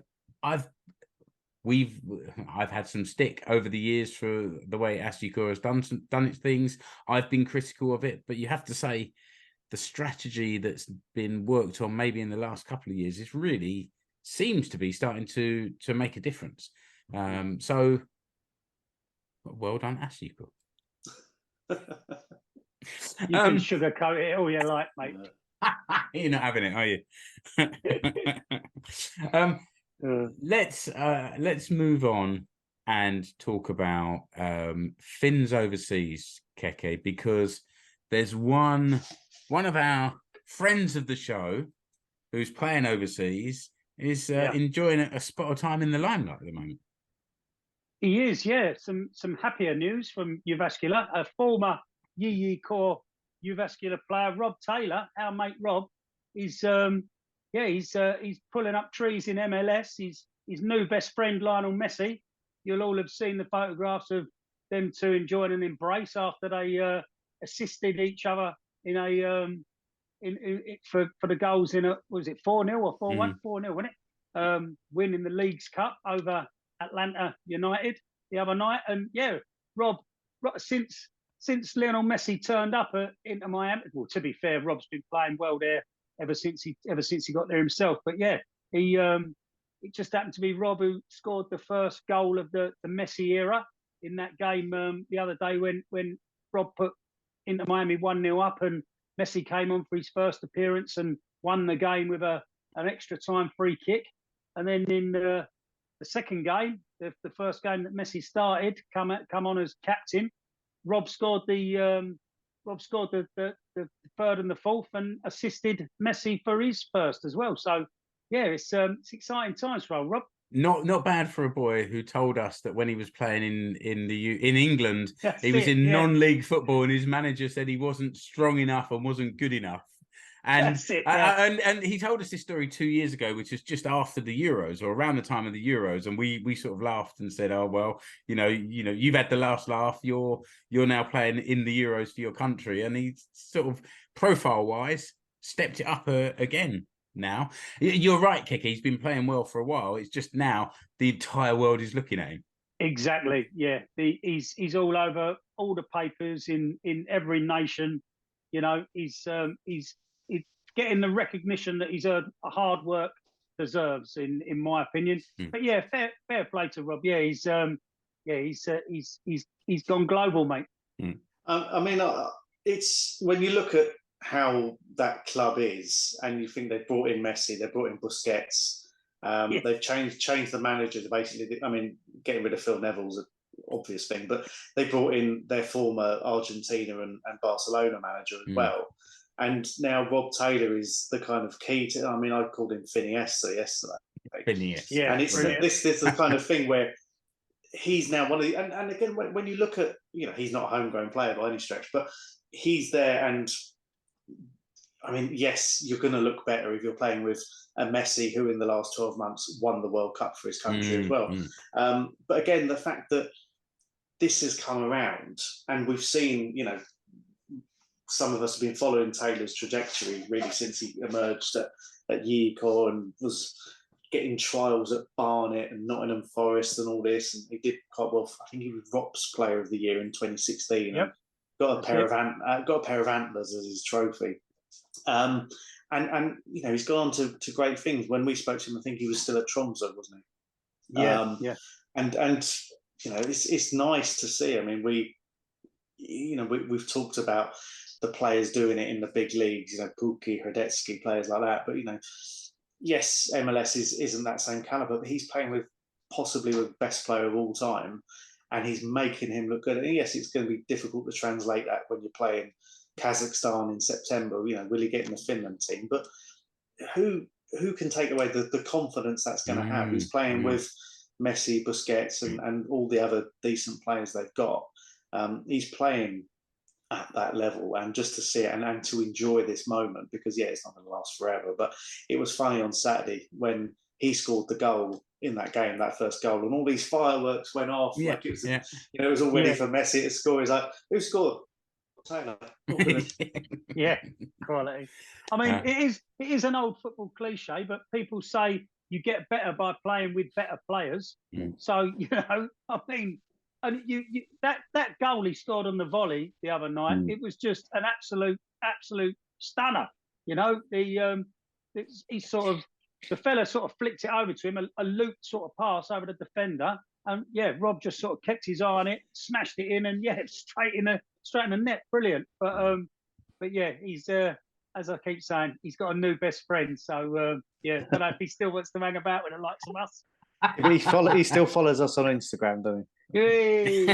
S2: had some stick over the years for the way HJK has done its things. I've been critical of it, but you have to say the strategy that's been worked on maybe in the last couple of years is really seems to be starting to make a difference. So well done, HJK.
S5: You can sugarcoat it all you like, mate.
S2: You're not having it, are you? Let's move on and talk about Finns overseas, Keke, because there's one of our friends of the show who's playing overseas is enjoying a spot of time in the limelight at the moment.
S5: He is, yeah. Some happier news from Jyväskylä, a former JJK Jyväskylä player, Rob Taylor, our mate Rob, is he's pulling up trees in MLS. His new best friend Lionel Messi. You'll all have seen the photographs of them two enjoying an embrace after they assisted each other in for the goals in was it 4-0 or 4-1? 4-0, wasn't it? Winning the Leagues Cup over Atlanta United the other night. And Rob since Lionel Messi turned up at Inter Miami, well, to be fair, Rob's been playing well there ever since he got there himself. But it just happened to be Rob who scored the first goal of the Messi era in that game the other day when Rob put Inter Miami 1-0 up, and Messi came on for his first appearance and won the game with an extra time free kick. And then in the second game, the first game that Messi started, come on as captain, Rob scored the third and the fourth, and assisted Messi for his first as well. So it's exciting times for old Rob.
S2: Not bad for a boy who told us that when he was playing in England, he was in non-league football, and his manager said he wasn't strong enough and wasn't good enough. And and he told us this story 2 years ago, which was just after the Euros or around the time of the Euros, and we sort of laughed and said, "Oh well, you've had the last laugh. You're now playing in the Euros for your country," and he sort of profile-wise stepped it up again. Now you're right, Keke. He's been playing well for a while. It's just now the entire world is looking at him.
S5: Exactly. Yeah, he's all over all the papers in every nation. He's getting the recognition that his hard work deserves, in my opinion. But fair play to Rob. He's gone global, mate.
S4: I mean, it's when you look at how that club is, and you think they brought in Messi, they brought in Busquets, they've changed the manager to basically. I mean, getting rid of Phil Neville's an obvious thing, but they brought in their former Argentina and Barcelona manager as well. And now Rob Taylor is the kind of key to. I mean, I called him Finnish yesterday.
S2: Finnish,
S4: and it's this is the kind of thing where he's now one of the, and again, when you look at, he's not a homegrown player by any stretch, but he's there. And I mean, yes, you're going to look better if you're playing with a Messi who in the last 12 months won the World Cup for his country as well. But again, the fact that this has come around, and we've seen, some of us have been following Taylor's trajectory really since he emerged at Yiko and was getting trials at Barnet and Nottingham Forest and all this, and he did quite well. I think he was Rops Player of the Year in 2016.
S5: Yep.
S4: Got a pair of antlers as his trophy. And he's gone to great things. When we spoke to him, I think he was still at Tromsø, wasn't he?
S5: Yeah.
S4: And it's nice to see. I mean, we've talked about the players doing it in the big leagues, Pukki, Hradetsky, players like that. But yes, MLS isn't that same caliber, but he's playing with possibly the best player of all time, and he's making him look good. And yes, it's going to be difficult to translate that when you're playing Kazakhstan in September. Will he get in the Finland team? But who can take away the confidence that's going to have? He's playing with Messi, Busquets, and all the other decent players they've got. He's playing at that level, and just to see it and to enjoy this moment, because it's not going to last forever. But it was funny on Saturday when he scored the goal in that game, that first goal, and all these fireworks went off. Like it was, it was all ready for Messi to score. He's like, who scored? Taylor.
S5: Quality. I mean, it is an old football cliche, but people say you get better by playing with better players. So I mean, and that goal he scored on the volley the other night, it was just an absolute stunner. The fella sort of flicked it over to him, a looped sort of pass over the defender, and Rob just sort of kept his eye on it, smashed it in, and straight in the net, brilliant. But he's as I keep saying, he's got a new best friend. So I don't know if he still wants to hang about with the likes of us.
S6: He still follows us on Instagram, doesn't he?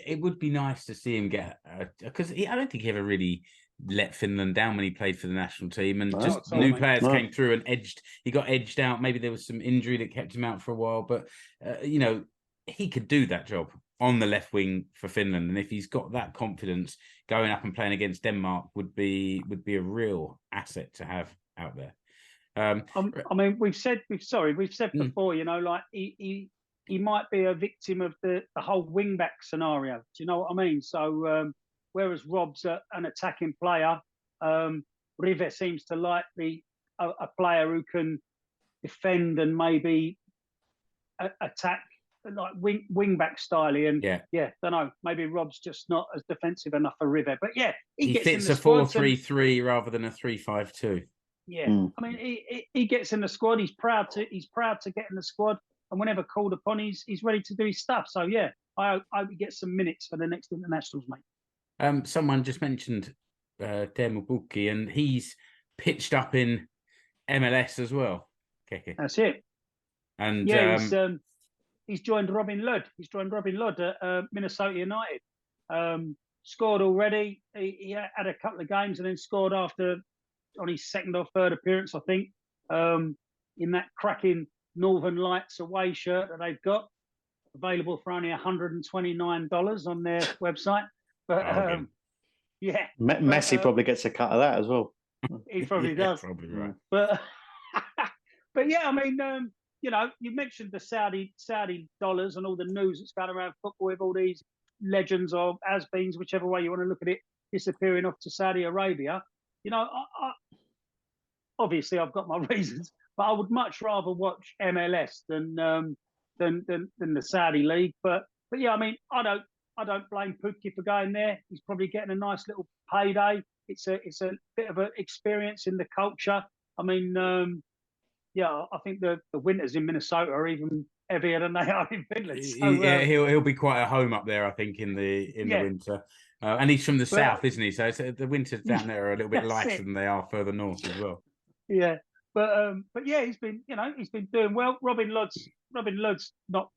S2: It would be nice to see him get, because I don't think he ever really let Finland down when he played for the national team, and new players came through and he got edged out. Maybe there was some injury that kept him out for a while, but he could do that job on the left wing for Finland, and if he's got that confidence, going up and playing against Denmark would be a real asset to have out there.
S5: I mean, we've said before, like he might be a victim of the whole wing back scenario. Do you know what I mean? So whereas Rob's an attacking player, Rive seems to like a player who can defend and maybe attack, like wing back style. And don't know, maybe Rob's just not as defensive enough for Rive. But he gets
S2: fits
S5: in the
S2: a 4-3-3 rather than a 3-5-2.
S5: I mean, he gets in the squad. He's proud to get in the squad, and whenever called upon, he's ready to do his stuff. So I hope he gets some minutes for the next internationals, mate.
S2: Someone just mentioned Teemu Pukki, and he's pitched up in MLS as well. Keke.
S5: That's it.
S2: And
S5: he's joined Robin Ludd. He's joined Robin Ludd at Minnesota United. Scored already. He had a couple of games and then scored on his second or third appearance, I think, in that cracking Northern Lights away shirt that they've got, available for only $129 on their website. But
S6: Messi probably gets a cut of that as well.
S5: He probably does.
S2: Probably right.
S5: But I mean, you mentioned the Saudi dollars and all the news that's going around football with all these legends or has-beens, whichever way you want to look at it, disappearing off to Saudi Arabia. I obviously I've got my reasons, but I would much rather watch MLS than the Saudi league. But I mean, I don't blame Pukki for going there. He's probably getting a nice little payday. It's a bit of an experience in the culture. I mean, I think the winters in Minnesota are even heavier than they are in Finland. So,
S2: he'll be quite at home up there, I think, in the winter. And he's from the south, isn't he? So the winters down there are a little bit lighter than they are further north as well.
S5: Yeah, but he's been doing well. Robin Ludd's not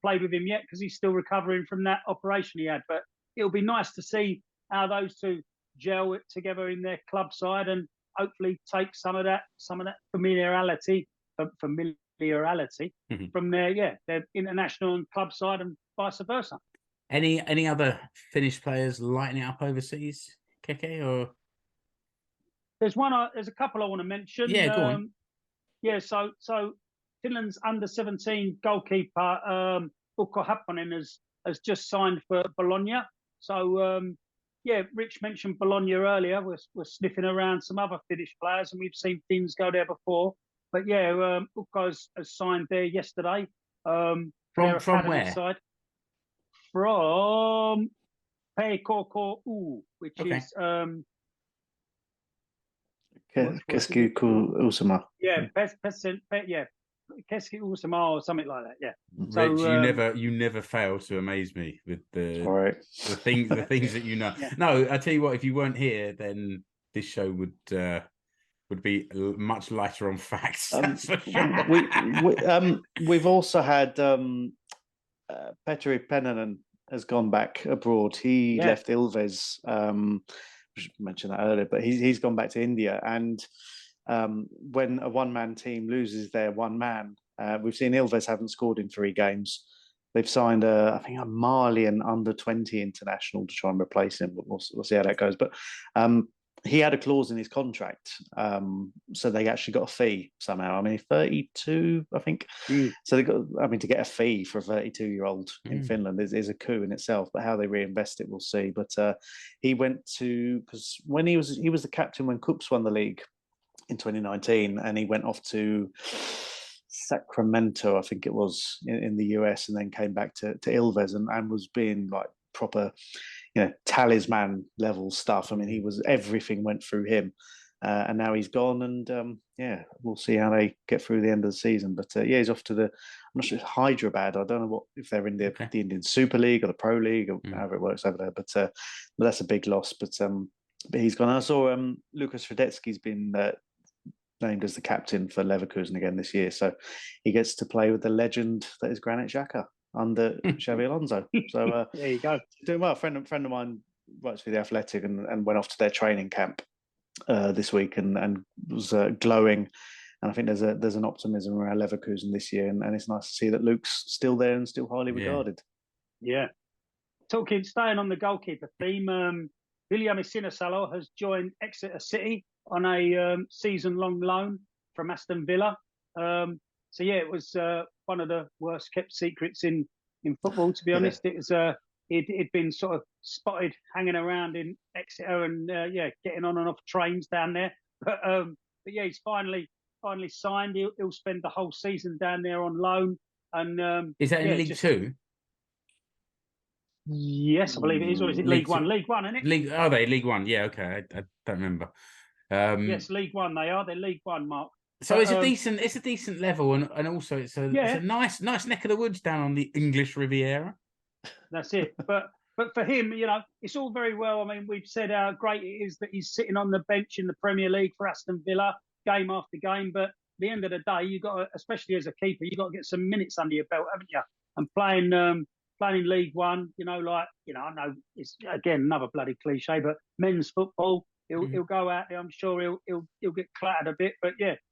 S5: played with him yet because he's still recovering from that operation he had. But it'll be nice to see how those two gel together in their club side and hopefully take some of that familiarity plurality
S2: Mhm.
S5: from their international and club side and vice versa.
S2: Any other Finnish players lighting it up overseas, Keke? Or
S5: There's a couple I want to mention.
S2: Yeah, go on.
S5: Yeah, so Finland's under-17 goalkeeper Ukko Happonen has just signed for Bologna. So Rich mentioned Bologna earlier. We're sniffing around some other Finnish players, and we've seen things go there before. But Ukko has signed there yesterday.
S2: From where?
S5: Side. From PKU, which
S2: Okay.
S5: is
S6: Keski Uusama.
S5: Keski Uusama or something like that. Yeah.
S2: Rich,
S5: So
S2: you never fail to amaze me with
S6: All right.
S2: the things that you know.
S5: Yeah.
S2: No, I tell you what, if you weren't here, then this show would be much lighter on facts. That's for sure.
S6: We've also had Petteri Pennanen has gone back abroad. He left Ilves. I should mention that earlier, but he's gone back to India. And when a one-man team loses their one man, we've seen Ilves haven't scored in 3 games. They've signed I think a Malian under-20 international to try and replace him, but we'll see how that goes. But he had a clause in his contract, so they actually got a fee somehow. I mean, 32, I think. So they got. I mean, to get a fee for a 32-year-old in Finland is a coup in itself. But how they reinvest it, we'll see. But he went to, because when he was the captain when KuPS won the league in 2019, and he went off to Sacramento, I think it was, in the US, and then came back to Ilves and was being like proper, talisman level stuff. I mean, everything went through him, and now he's gone, and we'll see how they get through the end of the season. But he's off to I'm not sure, Hyderabad. I don't know if they're in the Indian Super League or the Pro League or however it works over there. But that's a big loss. But he's gone. I saw Lukas Radetsky's been named as the captain for Leverkusen again this year, so he gets to play with the legend that is Granit Xhaka under Xabi Alonso. So
S5: there you go.
S6: Doing well. A friend of mine works for the Athletic and went off to their training camp this week and was glowing. And I think there's an optimism around Leverkusen this year, and it's nice to see that Luke's still there and still highly regarded.
S5: Yeah. Staying on the goalkeeper theme, William Sinisalo has joined Exeter City on a season-long loan from Aston Villa. It was one of the worst kept secrets in football, to be honest. It was it'd been sort of spotted hanging around in Exeter and getting on and off trains down there. But he's finally signed. He'll spend the whole season down there on loan. And
S2: is that in League Two?
S5: Yes, I believe it is. Or is it League One? League One, isn't it?
S2: Are they League One? Yeah, okay. I don't remember.
S5: Yes, League One. They are. They're League One, Mark.
S2: So it's a decent level, and also it's a nice neck of the woods down on the English Riviera.
S5: That's it. But for him, it's all very well. I mean, we've said how great it is that he's sitting on the bench in the Premier League for Aston Villa, game after game. But at the end of the day, you got to, especially as a keeper, you got to get some minutes under your belt, haven't you? And playing in League One, I know it's again another bloody cliche, but men's football. He'll go out there. I'm sure he'll get clattered a bit, but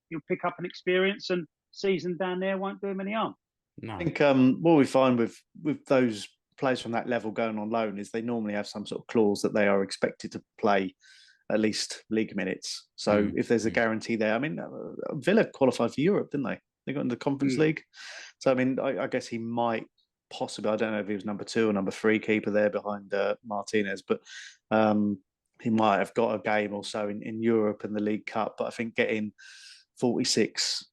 S5: he'll pick up an experience, and season down there won't do him any harm.
S2: No.
S6: I think what we find with those players from that level going on loan is they normally have some sort of clause that they are expected to play at least league minutes. So if there's a guarantee there, I mean, Villa qualified for Europe, didn't they? They got in the Conference League. So I mean, I guess he might possibly. I don't know if he was number 2 or number 3 keeper there behind Martinez, but. He might have got a game or so in Europe and the League Cup, but I think getting 46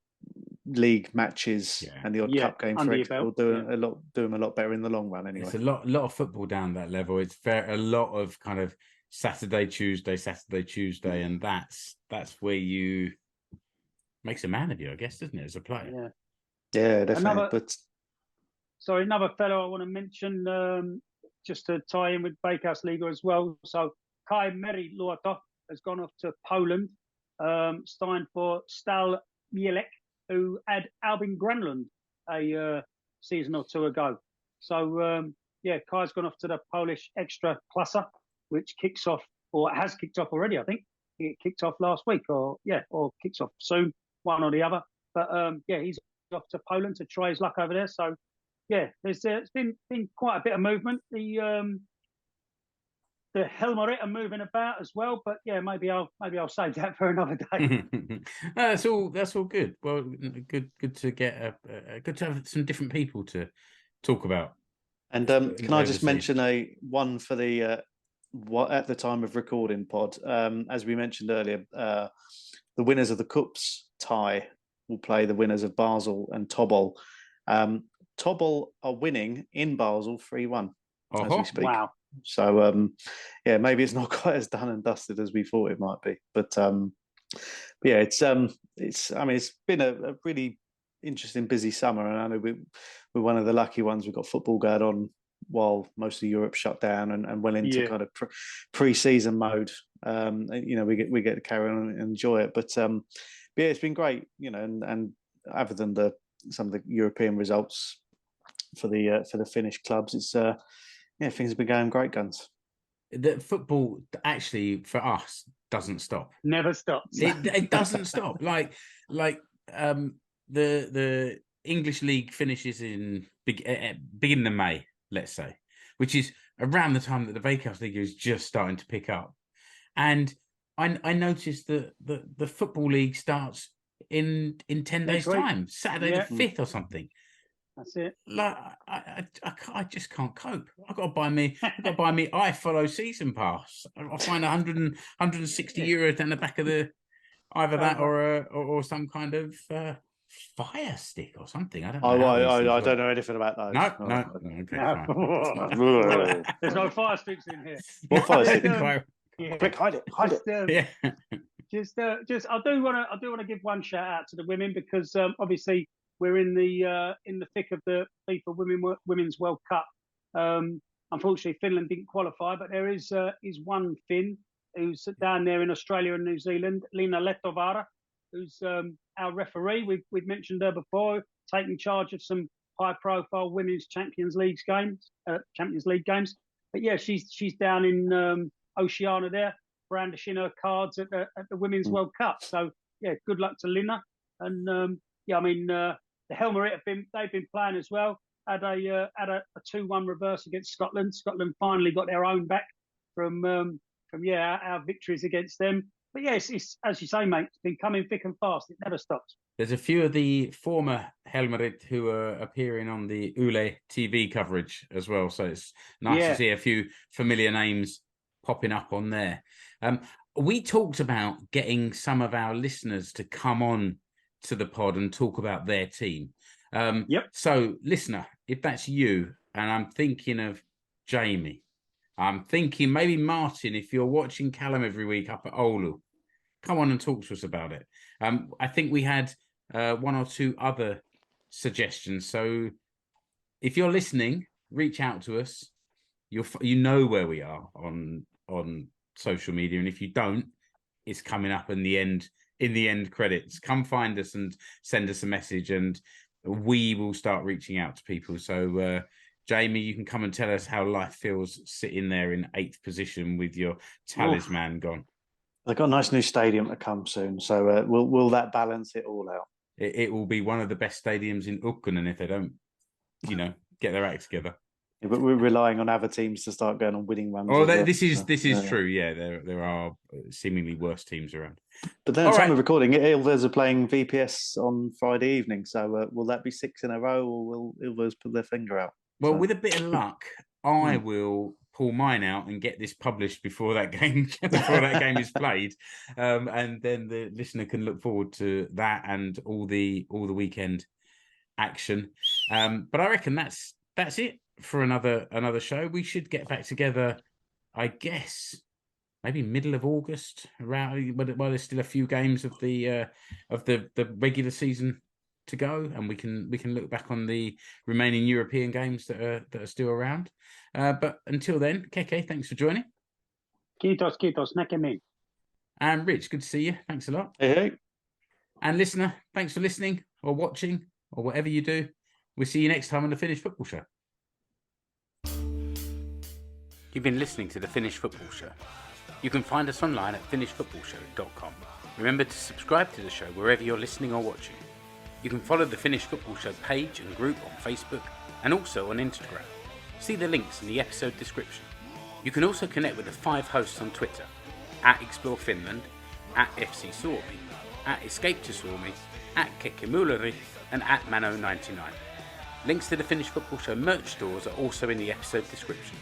S6: league matches and the odd cup game for it will do him a lot better in the long run. Anyway,
S2: it's a lot of football down that level. It's a lot of kind of Saturday, Tuesday, and that's where you makes a man of you, I guess, doesn't it, as a player?
S6: Yeah, definitely.
S5: Another fellow I want to mention, just to tie in with Veikkausliiga as well. So. Kai Meriluoto has gone off to Poland, signed for Stal Mielec, who had Albin Granlund a season or 2 ago. So, Kai's gone off to the Polish Extra Klasa, which kicks off, or has kicked off already, I think. It kicked off last week, or kicks off soon, one or the other. But, he's off to Poland to try his luck over there. So, yeah, there's been quite a bit of movement. The Helmeret are moving about as well, but yeah, maybe I'll save that for another day.
S2: That's all good. Well, good to get good to have some different people to talk about.
S6: And can I just mention one for the what at the time of recording pod? As we mentioned earlier, the winners of the KuPS tie will play the winners of Basel and Tobol. Tobol are winning in Basel 3-1 as we speak.
S5: Wow.
S6: So yeah, maybe it's not quite as done and dusted as we thought it might be, but yeah, it's been a really interesting, busy summer, and I know we're one of the lucky ones. We've got football going on while most of Europe shut down and went into kind of pre-season mode. We get to carry on and enjoy it, but yeah, it's been great, and other than some of the European results for the Finnish clubs, it's things have been going great guns.
S2: The football actually for us doesn't stop.
S5: Never stops.
S2: It doesn't stop. Like the English league finishes in beginning of May, let's say, which is around the time that the Veikkausliiga is just starting to pick up. And I noticed that the football league starts in 10 days' time, Saturday the 5th or something.
S5: That's it.
S2: Like I just can't cope. I've got to buy me I Follow season pass. I'll find 160 euros down the back of either that or some kind of fire stick or something. I don't know.
S6: I don't know anything about those.
S2: No. Okay, fine.
S5: There's no fire sticks in here.
S6: What fire stick?
S5: Quick, hide it.
S2: Yeah.
S5: Just I do want to give one shout out to the women, because obviously we're in the thick of the FIFA Women's World Cup. Unfortunately, Finland didn't qualify, but there is one Finn who's down there in Australia and New Zealand, Lina Letovara, who's our referee. We've mentioned her before, taking charge of some high-profile women's Champions League games. But yeah, she's down in Oceania there, brandishing her cards at the Women's World Cup. So yeah, good luck to Lina. And the Helmeret they've been playing as well. Had a 2-1 reverse against Scotland. Scotland finally got their own back from our victories against them. But yeah, it's as you say, mate, it's been coming thick and fast. It never stops.
S2: There's a few of the former Helmeret who are appearing on the Yle TV coverage as well. So it's nice to see a few familiar names popping up on there. We talked about getting some of our listeners to come on to the pod and talk about their team. So, listener, if that's you, and I'm thinking of Jamie, I'm thinking maybe Martin, if you're watching Callum every week up at Oulu, come on and talk to us about it. I think we had one or two other suggestions. So if you're listening, reach out to us. You know where we are on social media, and if you don't, it's coming up in the end credits. Come find us and send us a message, and we will start reaching out to people. So Jamie, you can come and tell us how life feels sitting there in 8th position with your talisman gone.
S6: They've got a nice new stadium to come soon, so will that balance it all out?
S2: It will be one of the best stadiums in Ukkonen if they don't, get their act together.
S6: Yeah, but we're relying on other teams to start going on winning runs.
S2: Oh, this is true. Yeah, there are seemingly worse teams around.
S6: But then at the time of recording, Ilves are playing VPS on Friday evening. So will that be 6 in a row, or will Ilves put their finger out?
S2: Well, with a bit of luck, I will pull mine out and get this published before that game is played, and then the listener can look forward to that and all the weekend action. But I reckon that's it for another show. We should get back together, I guess, maybe middle of August, around while there's still a few games of the regular season to go, and we can look back on the remaining European games that are still around. But until then, Keke, thanks for joining.
S5: Kiitos, näkemiin.
S2: And Rich, good to see you. Thanks a lot.
S6: Hey.
S2: And listener, thanks for listening or watching or whatever you do. We'll see you next time on the Finnish Football Show. You've been listening to the Finnish Football Show. You can find us online at finishfootballshow.com. Remember to subscribe to the show wherever you're listening or watching. You can follow the Finnish Football Show page and group on Facebook and also on Instagram. See the links in the episode description. You can also connect with the 5 hosts on Twitter, @Explore Finland, @FC Suomi, @Escape to Suomi, @Keke and @Mano99. Links to the Finnish Football Show merch stores are also in the episode description.